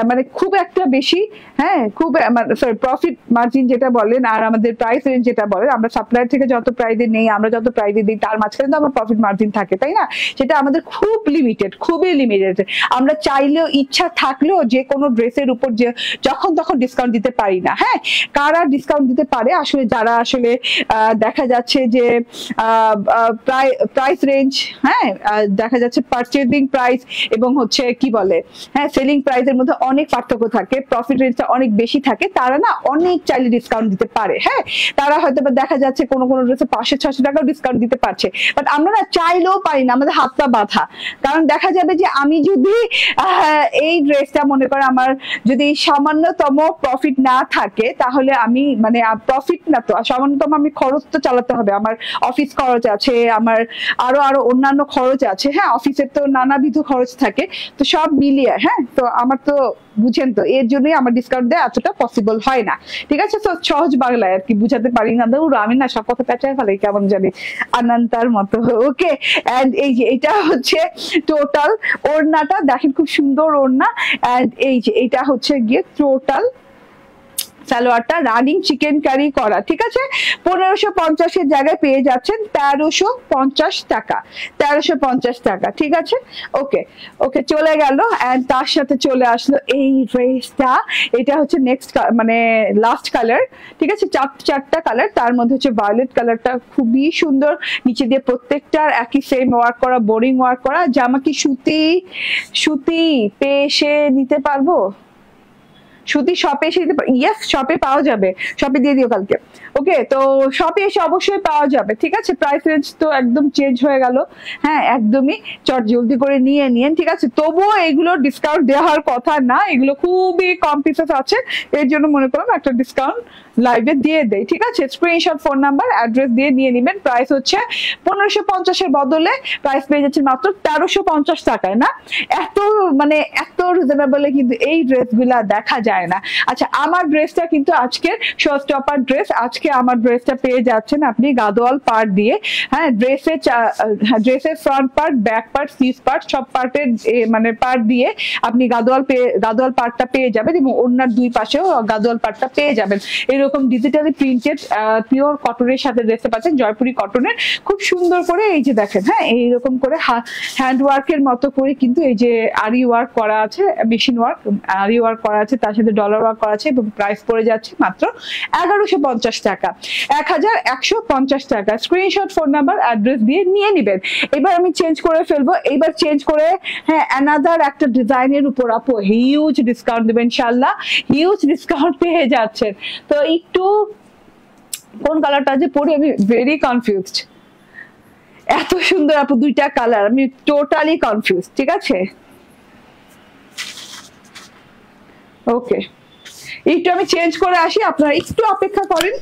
মানে খুব একটা বেশি, হ্যাঁ খুব সরি প্রফিট মার্জিন যেটা বলেন আর আমাদের প্রাইস রেঞ্জ যেটা বলেন, আমরা সাপ্লায়ার থেকে যত প্রাইসে নেই, আমরা যত প্রাইসে দিই, তার মাঝখানে তো আমার প্রফিট মার্জিন থাকে, তাই না? সেটা আমাদের খুব লিমিটেড, খুবই লিমিটেড। আমরা চাইলেও, ইচ্ছা থাকলেও যে কোনো ড্রেসের উপর যে যখন তখন ডিসকাউন্ট দিতে পারি না। হ্যাঁ, কারা ডিসকাউন্ট দিতে পারে? আসলে যারা আসলে দেখা যাচ্ছে যে প্রাইস রেঞ্জ, হ্যাঁ দেখা যাচ্ছে পারচেজিং প্রাইস এবং হচ্ছে কি বলে, হ্যাঁ সেলিং প্রাইসের মধ্যে অনেক পার্থক্য থাকে, প্রফিট রেঞ্জটা অনেক বেশি থাকে, তারা না অনেক চাইলে ডিসকাউন্ট দিতে পারে। হ্যাঁ, তারা হয়তো দেখা যাচ্ছে কোনো কোনো ড্রেসে 500-600 টাকাও ডিসকাউন্ট দিতে পারছে, বাট আমরা না চাইলেও পারি না, আমাদের হাতটা বাঁধা। কারণ দেখা যাবে যে আমি যদি এই ড্রেসটা মনে করো আমার যদি সামান্যতম প্রফিট না থাকে, তাহলে আমি মানে প্রফিট না তো সামান্যতম আমি খরচ তো চালাতে হবে, আমার অফিস খরচ আছে, আমার আরো আরো অন্যান্য খরচ আছে। হ্যাঁ, অফিসের তো নানাবিধ খরচ থাকে, তো সব মিলিয়ে, হ্যাঁ তো আমার তো বুঝেন তো, এর জন্যই আমার ডিসকাউন্ট দেওয়া এতটা পসিবল হয় না। ঠিক আছে, তো সহজ বাংলায় আর কি বুঝাতে পারি না, দৌড় আমি না সব কথা পেঁচায় ফেলাই কেমন জানি আনান্তার মতো। ওকে, এন্ড এই যে এটা হচ্ছে টোটাল ওড়নাটা দেখেন, খুব সুন্দর ওড়না। এন্ড এই যে এটা হচ্ছে গিয়ে টোটাল সালোয়ারটা রানিং চিকেন কারি করা। ঠিক আছে, 1550-এর জায়গায় পেয়ে যাচ্ছেন 1350 টাকা, 1350 টাকা। ঠিক আছে, ওকে ওকে চলে গেল। এন্ড তার সাথে চলে আসলো এই ড্রেসটা, এটা হচ্ছে নেক্সট মানে লাস্ট কালার। ঠিক আছে, চারটা কালার, তার মধ্যে হচ্ছে ভায়োলেট কালারটা খুবই সুন্দর, নিচে দিয়ে প্রত্যেকটার একই সেম ওয়ার্ক করা, বোরিং ওয়ার্ক করা। জামা কি সুতি পেয়ে এসে নিতে পারবো? সুতি শপে এসে দিতে, ইয়েস শপে পাওয়া যাবে, শপে দিয়ে দিও কালকে। ওকে, তো শপে এসে অবশ্যই পাওয়া যাবে। ঠিক আছে, প্রাইস রেঞ্জ তো একদম চেঞ্জ হয়ে গেল। হ্যাঁ একদমই, চট জলদি করে নিয়ে নিন। ঠিক আছে, তবুও এগুলো ডিসকাউন্ট দেওয়ার কথা না, এগুলো খুবই কম পিসেস আছে, এর জন্য মনে করলাম একটা ডিসকাউন্ট লাইভে দিয়ে দেয়। ঠিক আছে, স্ক্রিনশট, ফোন নাম্বার, অ্যাড্রেস দিয়ে নিয়ে নেবেন। প্রাইস হচ্ছে 1550-এর বদলে প্রাইস পেয়ে যাচ্ছে মাত্র 1350 টাকায়। না এত মানে এত রিজনেবলে কিন্তু এই ড্রেসগুলা দেখা যায় না। আচ্ছা, আমার ড্রেসটা কিন্তু আজকের শো স্টপার ড্রেস। আজকে আমার ড্রেসটা পেয়ে যাচ্ছেন আপনি গাদোয়াল পার্ট দিয়ে। হ্যাঁ, ড্রেসের front part, back part, side part সব পার্টের মানে পার্ট দিয়ে আপনি গাদোয়াল পার্টটা পেয়ে যাবেন, এবং ওনার দুই পাশেও গাদোয়াল পার্টটা পেয়ে যাবেন। এরকম ডিজিটালি প্রিন্টেড পিওর কটনের সাথে ড্রেসটা পাচ্ছেন, জয়পুরি কটনের, খুব সুন্দর করে। এই যে দেখেন, হ্যাঁ এইরকম করে হ্যান্ড ওয়ার্কের মতো করে কিন্তু এই যে আরি ওয়ার্ক করা আছে, মেশিন ওয়ার্ক আরি ওয়ার্ক করা আছে, তার সাথে ডলার ওয়ার্ক করা আছে, এবং প্রাইস পড়ে যাচ্ছে মাত্র 1150 টাকা, 1150 টাকা। স্ক্রিনশট, ফোন নাম্বার, অ্যাড্রেস দিয়ে নিয়ে নেবেন। এবার আমি চেঞ্জ করে ফেলবো, এইবার চেঞ্জ করে হ্যাঁ অ্যানাদার একটা ডিজাইনের উপর আপু হিউজ ডিসকাউন্ট দেবেন ইনশাআল্লাহ, হিউজ ডিসকাউন্ট পেয়ে যাচ্ছেন। তো একটু কোন কালারটা যে পরে আমি ভেরি কনফিউজড, এত সুন্দর আপু দুইটা কালার, আমি টোটালি কনফিউজ। ঠিক আছে, ওকে একটু আমি চেঞ্জ করে আসি, আপনারা একটু অপেক্ষা করেন।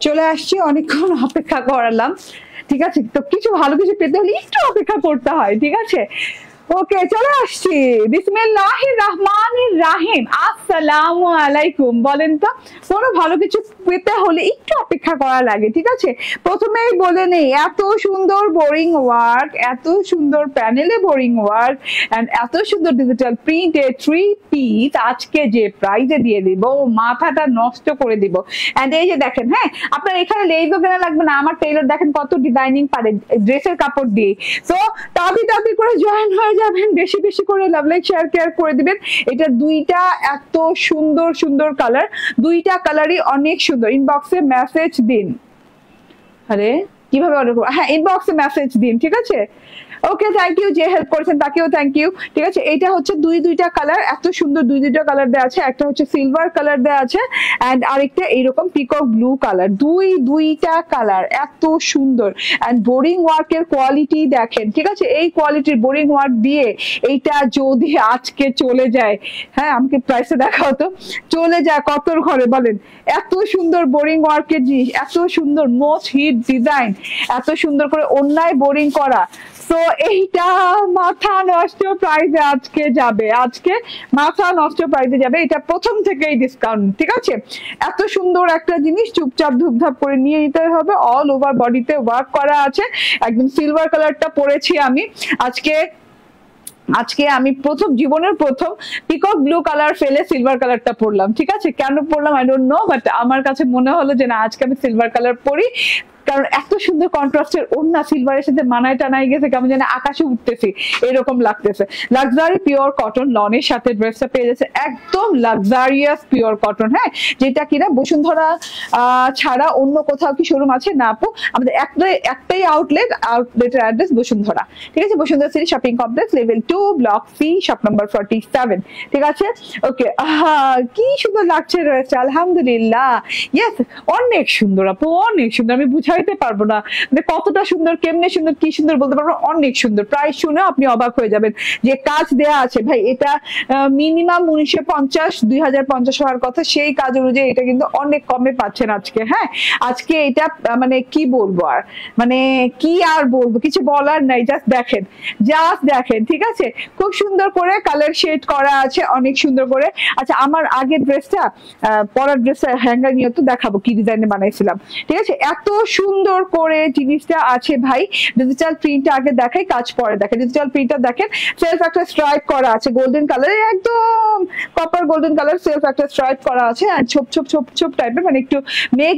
চলে আসছি, অনেকক্ষণ অপেক্ষা করালাম, ঠিক আছে? তো কিছু ভালো কিছু পেতে হলে একটু অপেক্ষা করতে হয়, ঠিক আছে? ওকে, চলে আসছি। বিসমিল্লাহির রহমানির রহিম। আসসালামু আলাইকুম। বলেন তো, কোনো ভালো কিছু পেতে হলে একটু অপেক্ষা করা লাগে, ঠিক আছে? প্রথমেই বলে নেই, এত সুন্দর বোরিং ওয়ার্ক, এত সুন্দর প্যানেলে বোরিং ওয়ার্ক এন্ড এত সুন্দর ডিজিটাল প্রিন্টে 3 পিস আজকে যে প্রাইজে দিয়ে দিব, মাথাটা নষ্ট করে দিব। এন্ড এই যে দেখেন, হ্যাঁ, আপনার এখানে লেইজও কেনা লাগবে না, আমার টেইলর দেখেন কত ডিজাইনিং পারে ড্রেসের কাপড় দিয়ে। সো তাবি তাবি করে জয়েন হয়ে যাবেন, বেশি বেশি করে লাভ লাইক শেয়ার কেয়ার করে দিবেন। এটা দুইটা এত সুন্দর সুন্দর কালার, দুইটা কালারই অনেক সুন্দর। ইনবক্সে মেসেজ দিন। আরে কিভাবে অর্ডার করবো? হ্যাঁ, ইনবক্সে মেসেজ দিন, ঠিক আছে? ওকে, থ্যাংক ইউ, যে হেল্প করেছেন তাকেও থ্যাংক ইউ, ঠিক আছে? এটা হচ্ছে দুইটা কালার, এত সুন্দর দুইটা কালার দেওয়া আছে। একটা হচ্ছে সিলভার কালার দেওয়া আছে এন্ড আরেকটা এইরকম পিকক ব্লু কালার। দুইটা কালার এত সুন্দর এন্ড বোরিং ওয়ার্কের কোয়ালিটি দেখেন, ঠিক আছে? এই কোয়ালিটির বোরিং ওয়ার্ক দিয়ে এইটা যদি আজকে চলে যায়, হ্যাঁ, আমাকে প্রাইসে দেখাও তো, চলে যায় কতর ঘরে বলেন? এত সুন্দর বোরিং ওয়ার্কের জিনিস, এত সুন্দর মোস্ট হিট ডিজাইন, এত সুন্দর করে অন্যায় বোরিং করা। তো এইটা মাথা নষ্ট প্রাইজে আজকে যাবে, আজকে মাথা নষ্ট প্রাইজে যাবে। এটা প্রথম থেকেই ডিসকাউন্ট, ঠিক আছে? এত সুন্দর একটা জিনিস চুপচাপ ধুপধাপ করে নিয়ে নিতে হবে। অল ওভার বডিতে ওয়ার্ক করা আছে, একদম সিলভার কালারটা পরেছি আমি আজকে আমি জীবনের প্রথম পিকক ব্লু কালার ফেলে সিলভার কালারটা পরলাম, ঠিক আছে? কেন পরলাম আই ডোন্ট নো, বাট আমার কাছে মনে হলো যে না, আজকে আমি সিলভার কালার পরি, কারণ এত সুন্দর কন্ট্রাস্টের ওড়না সিলভারের সাথে মানায় টানায় গেছে, কেমন যেন আকাশে উঠতেছি এরকম লাগতেছে। লাক্সারি পিওর কটন লনের সাথে ড্রেসটা পেয়ে যাচ্ছে, একদম লাক্সারিয়াস পিওর কটন, হ্যাঁ, যেটা কিনা বসুন্ধরা ছাড়া অন্য কোথাও কি শোরুম আছে না আপু? আমাদের একটাই আউটলেটের অ্যাড্রেস বসুন্ধরা, ঠিক আছে? Bashundhara city shopping complex, level 2, block C, shop number 47, ঠিক আছে? ওকে, কি সুন্দর লাগছে ড্রেসটা, আলহামদুলিল্লাহ। ইয়েস, অনেক সুন্দর আপু, অনেক সুন্দর, আমি বুঝাইতে পারবো না মানে কতটা সুন্দর, কেমনে সুন্দর, কি সুন্দর বলতে পারবো, অনেক সুন্দর। প্রাইস শুনে আপনি অবাক হয়ে যাবেন যে কাজ দেয়া আছে ভাই। এটা মিনিমাম 1950 2050 হওয়ার কথা, সেই কাজ অনুযায়ী এটা কিন্তু অনেক কমে পাচ্ছেন আজকে। হ্যাঁ, আজকে এটা মানে কি বলবো আর, মানে কি আর বলবো, কিছু বলার নাই, জাস্ট দেখেন, ঠিক আছে? খুব সুন্দর করে কালার শেড করা আছে, অনেক সুন্দর করে। আচ্ছা, আমার আগের ড্রেসটা, পরার ড্রেসটা হ্যাঙ্গার নিয়ে তো দেখাবো কি ডিজাইনে বানাইছিলাম, ঠিক আছে? এত সুন্দর করে জিনিসটা আছে ভাই। ডিজিটাল প্রিন্টটা আগে দেখাই, কাজ পরে দেখেন। ডিজিটাল প্রিন্টটা দেখেন, সেলফ একটা স্ট্রাইপ করা আছে গোল্ডেন কালার, একদম কপার গোল্ডেন কালার, সেলফ একটা স্ট্রাইপ করা আছে আর ছোপ ছোপ ছোপ ছোপ টাইপের, মানে একটু মেঘ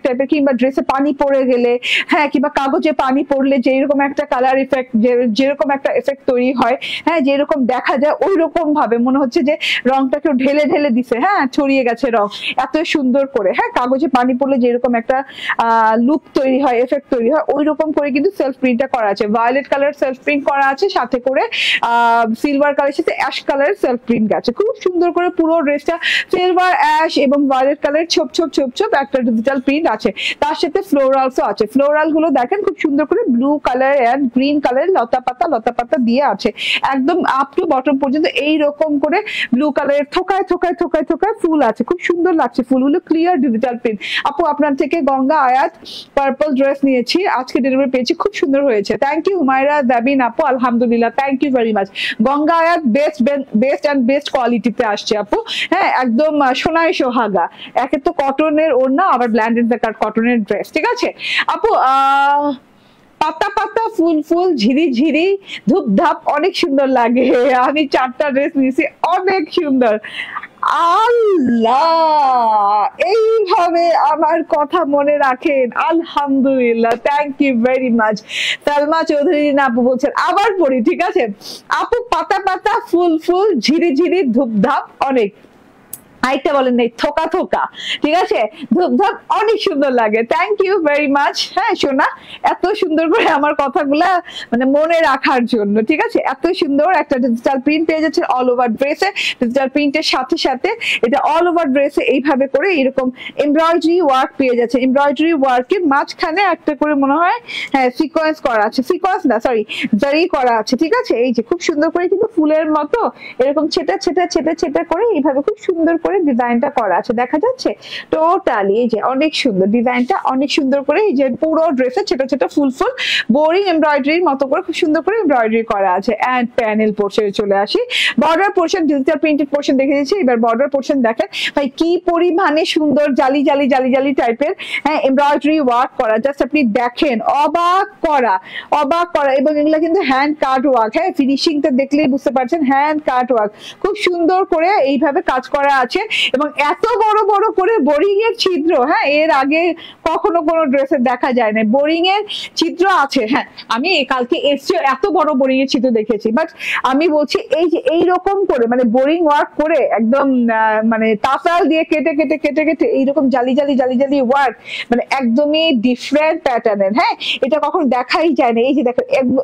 টাইপের, কিংবা ড্রেসে পানি পড়ে গেলে, হ্যাঁ, কিংবা কাগজে পানি পড়লে যেরকম একটা কালার ইফেক্ট, যেরকম একটা এফেক্ট তৈরি হয়, হ্যাঁ, যেরকম দেখা যায় ওই রকম ভাবে মনে হচ্ছে যে রংটা কেউ ঢেলে ঢেলে দিছে, হ্যাঁ, ছড়িয়ে গেছে রং এত সুন্দর করে। হ্যাঁ, কাগজে পানি পড়লে যেরকম একটা লুক তৈরি হয়, এফেক্ট তৈরি হয়, ওই রকম করে কিন্তু সেলফ প্রিন্টটা করা আছে। ভায়োলেট কালার সেলফ প্রিন্ট করা আছে, সাথে করে সিলভার কালারের সাথে অ্যাশ কালারের সেলফ প্রিন্ট আছে। খুব সুন্দর করে পুরো ড্রেসটা সিলভার, অ্যাশ এবং ভায়োলেট কালারের ছোপ ছোপ ছোপ ছোপ একটা ডিজিটাল প্রিন্ট আছে। তার সাথে ফ্লোরালসও আছে। ফ্লোরাল গুলো দেখেন খুব সুন্দর করে ব্লু কালার এন্ড গ্রিন কালারের লতা পাতা দিয়ে আছে, একদম আপ টু বটম পর্যন্ত এইরকম করে ব্লু কালারের থোকায় থোকায় থোকায় থোকায় ফুল আছে। খুব সুন্দর লাগছে, ফুলগুলো ক্লিয়ার ডিজিটাল প্রিন্ট। আপু, আপনার থেকে গঙ্গা আয়াত পার্পল ড্রেস নিয়েছি, আজকে ডেলিভারি পেয়েছি, খুব সুন্দর হয়েছে। থ্যাংক ইউ হুমায়রা দাবিন আপু, আলহামদুলিল্লাহ, থ্যাংক ইউ ভেরি মাচ। গঙ্গা আয়াত বেস্ট কোয়ালিটিতে আসছে আপু, হ্যাঁ, একদম সোনাই সোহাগা। একে তো কটনের ওড়না, আবার ব্ল্যান্ডেড কটনের ড্রেস, ঠিক আছে আপু? পাতা পাতা ফুল ফুল ঝিরি ঝিরি ধূপধাপ, অনেক সুন্দর লাগে। আমি 4টা ড্রেস নিয়েছি, অনেক সুন্দর। আল্লাহ, এইভাবে আমার কথা মনে রাখেন, আলহামদুলিল্লাহ, thank you very much. Salma Chowdhury আপু বলছেন, আবার পড়ি, ঠিক আছে আপু? পাতা পাতা ফুল ফুল ঝিরি ঝিরি ধূপধাপ, অনেক। আরেকটা বলেন নাই, থোকা থোকা, ঠিক আছে? ধূপধাপ, অনেক সুন্দর লাগে। Thank you very much. হ্যাঁ সোনা, এত সুন্দর করে আমার কথাগুলা মানে মনে রাখার জন্য, ঠিক আছে? এত সুন্দর একটা ডিজিটাল প্রিন্ট পেয়ে যাচ্ছে অল ওভার ড্রেসে। ডিজিটাল প্রিন্টের সাথে সাথে এটা অল ওভার ড্রেসে এইভাবে করে এরকম এমব্রয়ডারি ওয়ার্ক পেয়ে যাচ্ছে। এমব্রয়ডারি ওয়ার্কের মাঝখানে একটা করে মনে হয়, হ্যাঁ, সিকোয়েন্স করা আছে, সিকোয়েন্স না সরি জারি করা আছে, ঠিক আছে? এই যে খুব সুন্দর করে কিন্তু ফুলের মতো এরকম ছেটা ছেটা ছেটা ছেটা করে এইভাবে খুব সুন্দর করে ডিজাইনটা করা আছে, দেখা যাচ্ছে টোটালি। এই যে অনেক সুন্দর ডিজাইনটা, অনেক সুন্দর করে এই যে পুরো ড্রেসে ছোট ছোট ফুল ফুল বোরিং এমব্রয়ডারির মতো করে খুব সুন্দর করে এমব্রয়ডারি করা আছে। এন্ড প্যানেল পোর্শনে চলে আসি, border portion digital printed portion দেখে দিচ্ছি। এবার বর্ডার পোর্শন দেখেন ভাই কি পরিমাণে সুন্দর জালি জালি জালি জালি টাইপের হ্যাঁ এমব্রয়ডারি ওয়ার্ক করা, জাস্ট আপনি দেখেন অবাক করা, অবাক করা। এবং এগুলা কিন্তু হ্যান্ড কাট ওয়ার্ক, হ্যাঁ ফিনিশিংটা দেখলেই বুঝতে পারছেন হ্যান্ড কাট ওয়ার্ক, খুব সুন্দর করে এইভাবে কাজ করা আছে। এবং এত বড় বড় করে বোরিং এর ছিদ্র, হ্যাঁ এর আগে কখনো কোনো ড্রেসে দেখা যায় না। বোরিং এর ছিদ্র আছে, হ্যাঁ আমি কালকে এসে এত বড় বোরিং এর ছিদ্র দেখেছি, বাট আমি বলছি এই যে এইরকম করে মানে বোরিং ওয়ার্ক করে একদম মানে তাসাল দিয়ে কেটে কেটে কেটে কেটে এইরকম জালি জালি জালি জালি ওয়ার্ক, মানে একদমই ডিফারেন্ট প্যাটার্নের, হ্যাঁ এটা কখনো দেখাই যায় না। এই যে দেখো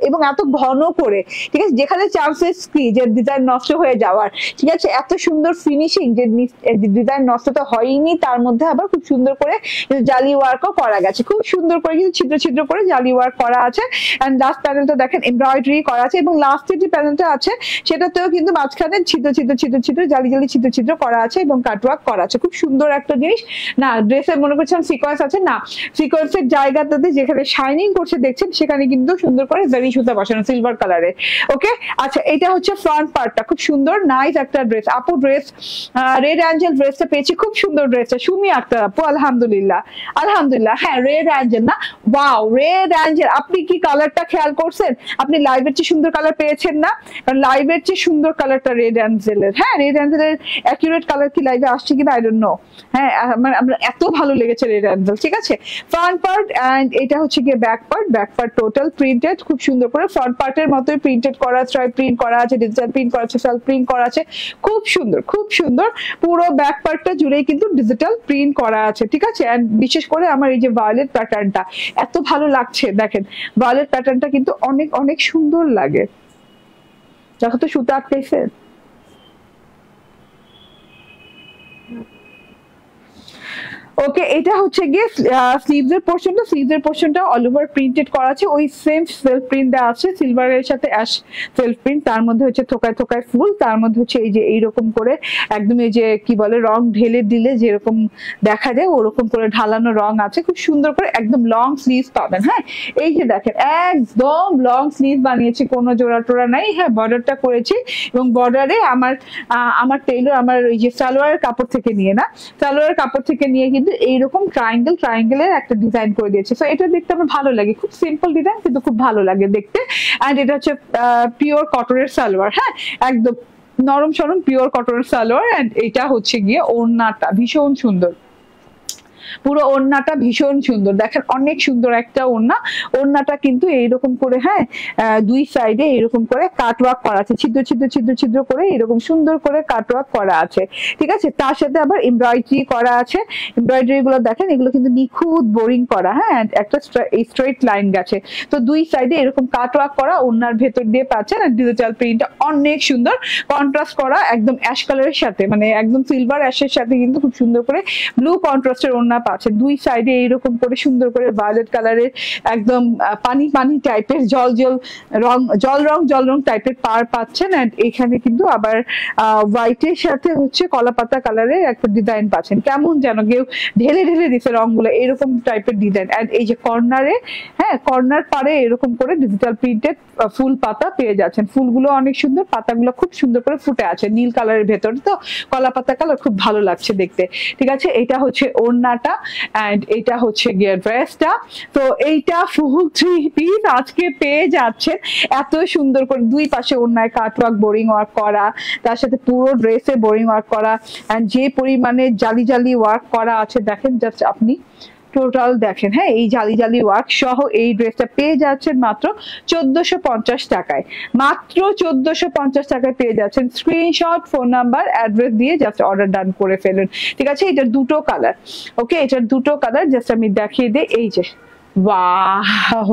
এবং এত ঘন করে, ঠিক আছে, যেখানে চান্সেস কি যে ডিজাইন নষ্ট হয়ে যাওয়ার, ঠিক আছে, এত সুন্দর ফিনিশিং যে ডিজাইন নষ্ট তো হয়নি, তার মধ্যে আবার খুব সুন্দর করে জালি ওয়ার্কও করা গেছে, খুব সুন্দর করে কিন্তু ছিদ্র ছিদ্র করে জালি ওয়ার্ক করা আছে। এন্ড লাস্ট প্যানেলটা দেখেন এমব্রয়ডারি করা আছে, এবং লাস্টের যে প্যানেলটা আছে সেটাতেও কিন্তু মাঝখানে ছিদ্র ছিদ্র ছিদ্র ছিদ্র জালি জালি ছিদ্র ছিদ্র করা আছে এবং কাটওয়ার্ক করা আছে। খুব সুন্দর একটা জিনিস না। ড্রেসে মনে করছেন সিকোয়েন্স আছে না, সিকোয়েন্সের জায়গাটাতে যেখানে শাইনিং করছে দেখছেন সেখানে কিন্তু সুন্দর করে জারি সুতা বসানো সিলভার কালারের। ওকে আচ্ছা, এটা হচ্ছে ফ্রন্ট পার্টটা, খুব সুন্দর নাইস একটা ড্রেস। আপু ড্রেস রেড অ্যাঞ্জেল ড্রেসটা পেয়েছি, খুব সুন্দর ড্রেসটা। সুমি আক্তার আপু আলহামদুলিল্লাহ আলহামদুলিল্লাহ। হ্যাঁ রেড অ্যাঞ্জেল না, ওয়াও রেড অ্যাঞ্জেল। আপনি কি কালারটা খেয়াল করছেন? আপনি লাইভের চেয়ে সুন্দর কালার পেয়েছেন না? কারণ লাইভের চেয়ে সুন্দর কালারটা রেড অ্যাঞ্জেলের। হ্যাঁ রেড অ্যাঞ্জেলের অ্যাকুরেট কালার কি লাইভে আসছে কিনা আই ডোন্ট নো। হ্যাঁ মানে আমরা এত ভালো লেগেছে রেড অ্যাঞ্জেল। ঠিক আছে, ফ্রন্ট পার্ট এন্ড এটা হচ্ছে গিয়ে back part. Back part total printed, খুব সুন্দর করে ফ্রন্ট পার্টের মতোই প্রিন্টেড করা, স্ট্রাইপ প্রিন্ট করা আছে, ডিজিটাল প্রিন্ট করা আছে, সেলফ প্রিন্ট করা আছে, খুব সুন্দর খুব সুন্দর। পুরো ব্যাক পার্টটা জুড়েই কিন্তু ডিজিটাল প্রিন্ট করা আছে। ঠিক আছে, এন্ড বিশেষ করে আমার এই যে ভায়োলেট প্যাটার্নটা এত ভালো লাগছে। দেখেন ভায়োলেট প্যাটার্নটা কিন্তু অনেক অনেক সুন্দর লাগে। দেখো তো সুতা আটকেছে। ওকে, এটা হচ্ছে গিয়ে স্লিভসের পোর্শনটা অল ওভার প্রিন্টেড করা আছে, ওই সেম সেলফ প্রিন্ট দেওয়া আছে সিলভারের সাথে অ্যাশ সেলফ প্রিন্ট, তার মধ্যে হচ্ছে থোকায় থোকায় ফুল, তার মধ্যে হচ্ছে এই যে এইরকম করে একদম এই যে কি বলে রং ঢেলে দিলে যেরকম দেখা যায় ওরকম করে ঢালানো রং আছে, খুব সুন্দর করে একদম লং স্লিভ পাবেন। হ্যাঁ এই যে দেখেন একদম লং স্লিভ বানিয়েছি, কোনো জোড়া টোড়া নাই। হ্যাঁ বর্ডারটা করেছি এবং বর্ডারে আমার টেইলর আমার ওই যে সালোয়ারের কাপড় থেকে নিয়ে না, সালোয়ারের কাপড় থেকে নিয়ে কিন্তু এইরকম ট্রায়াঙ্গেলের একটা ডিজাইন করে দিয়েছে। সো এটা দেখতে আমার ভালো লাগে, খুব সিম্পল ডিজাইন কিন্তু খুব ভালো লাগে দেখতে। এন্ড এটা হচ্ছে পিওর কটনের সালোয়ার, হ্যাঁ একদম নরম সরম পিওর কটনের সালোয়ার। এন্ড এটা হচ্ছে গিয়ে ওড়নাটা ভীষণ সুন্দর, পুরো ওড়নাটা ভীষণ সুন্দর। দেখেন অনেক সুন্দর একটা ওড়না, ওড়নাটা কিন্তু এইরকম করে হ্যাঁ দুই সাইডে এরকম করে কাটওয়ার্ক করা আছে, ছিদ্র ছিদ্র ছিদ্র ছিদ্র করে এরকম সুন্দর করে কাটওয়ার্ক করা আছে। ঠিক আছে, তার সাথে আবার এমব্রয়ডারি করা আছে। এমব্রয়ডারি গুলো দেখেন এগুলো কিন্তু নিখুঁত বোরিং করা, হ্যাঁ একটা স্ট্রেট লাইন গেছে। তো দুই সাইডে এরকম কাটওয়ার্ক করা, ওড়নার ভেতর দিয়ে পাচ্ছেন। আর ডিজিটাল প্রিন্টটা অনেক সুন্দর কন্ট্রাস্ট করা, একদম অ্যাশ কালারের সাথে মানে একদম সিলভার অ্যাশের সাথে কিন্তু খুব সুন্দর করে ব্লু কন্ট্রাস্টের ওড়না পাচ্ছে। দুই সাইডে এইরকম করে সুন্দর করে ভায়োলেট কালারের একদম পানি পানি টাইপের জল রং টাইপের পার পাচ্ছেন। এন্ড এখানে কিন্তু আবার হোয়াইটের সাথে হচ্ছে কলাপাতা কালারের একটা ডিজাইন পাচ্ছেন, কেমন যেন কেউ ঢেলে ঢেলে দিচ্ছে রংগুলো, এরকম টাইপের ডিজাইন। এন্ড এই যে কর্নারে হ্যাঁ কর্নার পারে এরকম করে ডিজিটাল প্রিন্টেড ফুল পাতা পেয়ে যাচ্ছেন। ফুলগুলো অনেক সুন্দর, পাতাগুলো খুব সুন্দর করে ফুটে আছে নীল কালারের ভেতরে, তো কলাপাতা কালার খুব ভালো লাগছে দেখতে। ঠিক আছে, এটা হচ্ছে ওড়নাটা এন্ড এটা হচ্ছে গিয়ে ড্রেসটা। তো এইটা ফুল 3 পিস আজকে পেয়ে যাচ্ছেন এত সুন্দর করে, দুই পাশে ওড়নায় কাটওয়ার্ক বোরিং ওয়ার্ক করা, তার সাথে পুরো ড্রেসে বোরিং ওয়ার্ক করা। এন্ড যে পরিমাণে জালি জালি ওয়ার্ক করা আছে দেখেন, জাস্ট আপনি টোটাল দেখেন। হ্যাঁ এই জালি জালি ওয়ার্ক সহ এই ড্রেসটা পেয়ে যাচ্ছেন মাত্র 1450 টাকায়, মাত্র 1450 টাকায় পেয়ে যাচ্ছেন। স্ক্রিনশট, ফোন নাম্বার, অ্যাড্রেস দিয়ে জাস্ট অর্ডার ডান করে ফেলুন। ঠিক আছে, এটার দুটো কালার। ওকে, এটার দুটো কালার জাস্ট আমি দেখিয়ে দিই। এই যে ওয়াও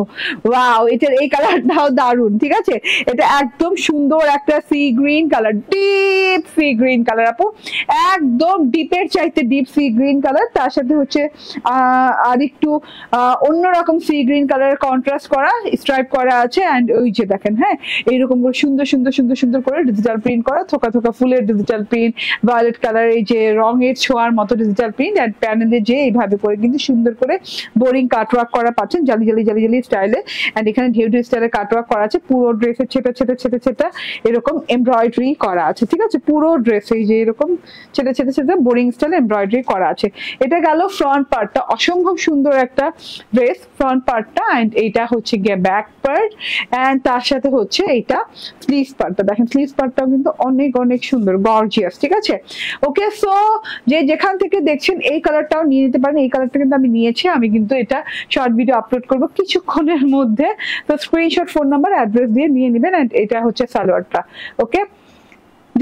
ওয়াও, এটার এই কালারটাও দারুন, ঠিক আছে? এটা একদম সুন্দর একটা sea green colour, deep sea green colour আপু, একদম ডিপের চাইতে ডিপ সি গ্রিন কালার, তার সাথে হচ্ছে আর একটু অন্যরকম সি গ্রিন কালারের কন্ট্রাস্ট করা স্ট্রাইপ করা আছে। অ্যান্ড ওই যে দেখেন, হ্যাঁ, এইরকম করে সুন্দর সুন্দর সুন্দর সুন্দর করে ডিজিটাল প্রিন্ট করা, থোকা থোকা ফুলের ডিজিটাল প্রিন্ট, ভায়োলেট কালার এই যে রঙের ছোঁয়ার মতো ডিজিটাল প্রিন্ট, অ্যান্ড প্যানেলে যে এইভাবে করে কিন্তু সুন্দর করে বোরিং কাটওয়ার্ক করা পাচ্ছেন, জালি জালি জালি জালি স্টাইলে। অ্যান্ড এখানে ঢেউ ঢেউ স্টাইলে কাটওয়ার্ক করা আছে, পুরো ড্রেসের ছেটা ছেটা ছেটা ছেটা এরকম এমব্রয়ডারি করা আছে, ঠিক আছে? পুরো ড্রেসে এই যে এরকম ছেটা ছেটা ছেটা বোরিং স্টাইল এমব্রয়ডারি করা আছে। এটা গেল ফ্রন্ট পার্টটা, অসম্ভব সুন্দর একটা ড্রেস ফ্রন্ট পার্টটা। অ্যান্ড এইটা হচ্ছে গিয়ে ব্যাক পার্ট, অ্যান্ড তার সাথে হচ্ছে এইটা স্লিভস পার্টটা। দেখেন স্লিভস পার্টটাও কিন্তু অনেক অনেক সুন্দর, গর্জিয়াস, ঠিক আছে? ওকে, সো যে যেখান থেকে দেখছেন এই কালারটাও নিয়ে নিতে পারেন। এই কালারটা কিন্তু আমি নিয়েছি, আমি কিন্তু এটা শর্ট ভিডিও আপলোড করব কিছুক্ষণের মধ্যে, তো স্ক্রিনশট, ফোন নাম্বার, অ্যাড্রেস দিয়ে নিয়ে নেবেন। এন্ড এটা হচ্ছে সালোয়ারটা। ওকে,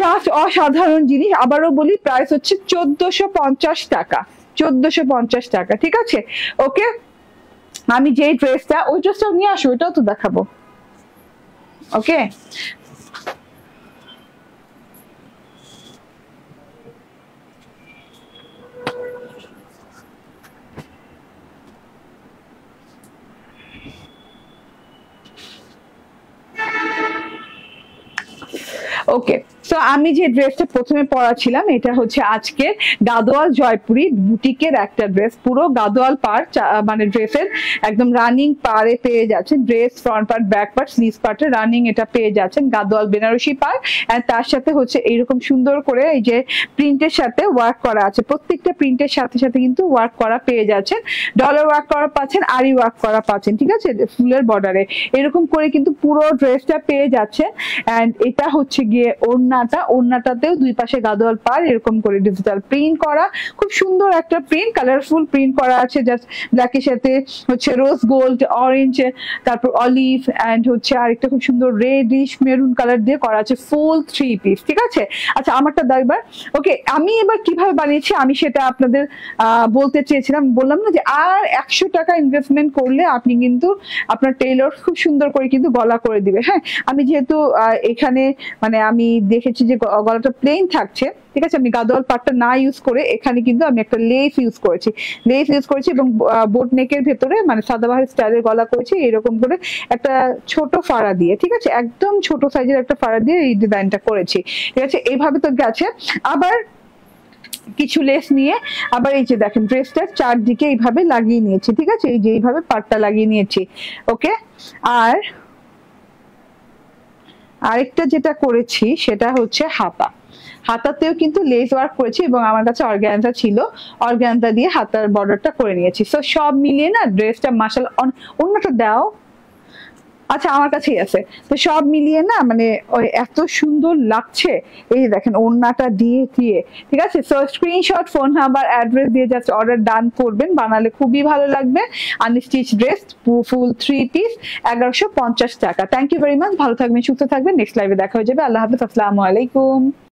জাস্ট অসাধারণ জিনিস। আবারও বলি, প্রাইস হচ্ছে 1450 টাকা, 1450 টাকা, ঠিক আছে? ওকে, আমি যে ড্রেসটা, ওই ড্রেসটা নিয়ে আসো, ওইটাও তো দেখাবো। ওকে, ওকে, সো আমি যে ড্রেসটা প্রথমে পরাছিলাম এটা হচ্ছে আজকের গাদোয়াল জয়পুরি বুটিকের একটা ড্রেস, পুরো গাদোয়াল পার, মানে ড্রেসের একদম রানিং পারে পেয়ে যাচ্ছেন। Dress front part, back part, sleeves পার্টে রানিং এটা পেয়ে যাচ্ছেন, গাদোয়াল বেনারসি পার। এন্ড তার সাথে হচ্ছে এইরকম সুন্দর করে এই যে প্রিন্টের সাথে ওয়ার্ক করা আছে, প্রত্যেকটা প্রিন্টের সাথে সাথে কিন্তু ওয়ার্ক করা পেয়ে যাচ্ছেন, ডলার ওয়ার্ক করা পাচ্ছেন, আরি ওয়ার্ক করা পাচ্ছেন, ঠিক আছে? ফুলের বর্ডারে এরকম করে কিন্তু পুরো ড্রেসটা পেয়ে যাচ্ছে। এন্ড এটা হচ্ছে গিয়ে ওড়নাটাতেও দুই পাশে গাদোয়াল পার এরকম করে ডিজিটাল প্রিন্ট করা, খুব সুন্দর একটা প্রিন্ট, কালারফুল প্রিন্ট করা আছে, জাস্ট ব্ল্যাকের সাথে হচ্ছে রোজ গোল্ড, অরেঞ্জ, তারপর অলিভ, এন্ড হচ্ছে আরেকটা খুব সুন্দর রেডিশ মেরুন কালার দিয়ে করা আছে, ফুল 3 পিস, ঠিক আছে? আচ্ছা, আমারটা দাও এবার। ওকে, আমি এবার কিভাবে বানিয়েছি আমি সেটা আপনাদের বলতে চেয়েছিলাম। বললাম না যে আর 100 টাকা ইনভেস্টমেন্ট করলে আপনি কিন্তু আপনার টেইলর খুব সুন্দর করে কিন্তু গলা করে দিবে। হ্যাঁ, আমি যেহেতু এখানে মানে আমি দেখেছি যে গলাটা প্লেন থাকছে, ঠিক আছে? আমি গাদোয়াল পাটটা না ইউজ করে এখানে কিন্তু আমি একটা লেস ইউজ করেছি, এবং বোট নেকের ভেতরে মানে সাদাবাহার স্টাইলের গলা করেছি এরকম করে একটা ছোট ফাড়া দিয়ে, ঠিক আছে? একদম ছোট সাইজের একটা ফাড়া দিয়ে এই ডিজাইনটা করেছি, ঠিক আছে? এইভাবে তো গেছে। আবার কিছু লেস নিয়ে আবার এই যে দেখেন ড্রেসটার চারদিকে এইভাবে লাগিয়ে নিয়েছি, ঠিক আছে? এই যে এইভাবে পাটটা লাগিয়ে নিয়েছি। ওকে, আর আরেকটা যেটা করেছি সেটা হচ্ছে হাতাতেও কিন্তু লেস ওয়ার্ক করেছি, এবং আমার কাছে অর্গানজা ছিল, অর্গানজা দিয়ে হাতার বর্ডারটা করে নিয়েছি। সো সব মিলিয়ে না ড্রেসটা মাশাআল্লাহ, অন্যটা দাও। আচ্ছা, আমার কাছেই আছে। তো সব মিলিয়ে না মানে ওই এত সুন্দর লাগছে, এই দেখেন ওড়নাটা দিয়ে দিয়ে, ঠিক আছে? So screenshot, phone number, address দিয়ে জাস্ট অর্ডার ডান করবেন, বানালে খুবই ভালো লাগবে। আনস্টিচ ড্রেস ফুল 3 পিস 1150 টাকা। থ্যাংক ইউ ভেরি মাচ, ভালো থাকবেন, সুস্থ থাকবেন, নেক্সট লাইভে দেখা হয়ে যাবে। আল্লাহ হাফেজ, আসসালামু আলাইকুম।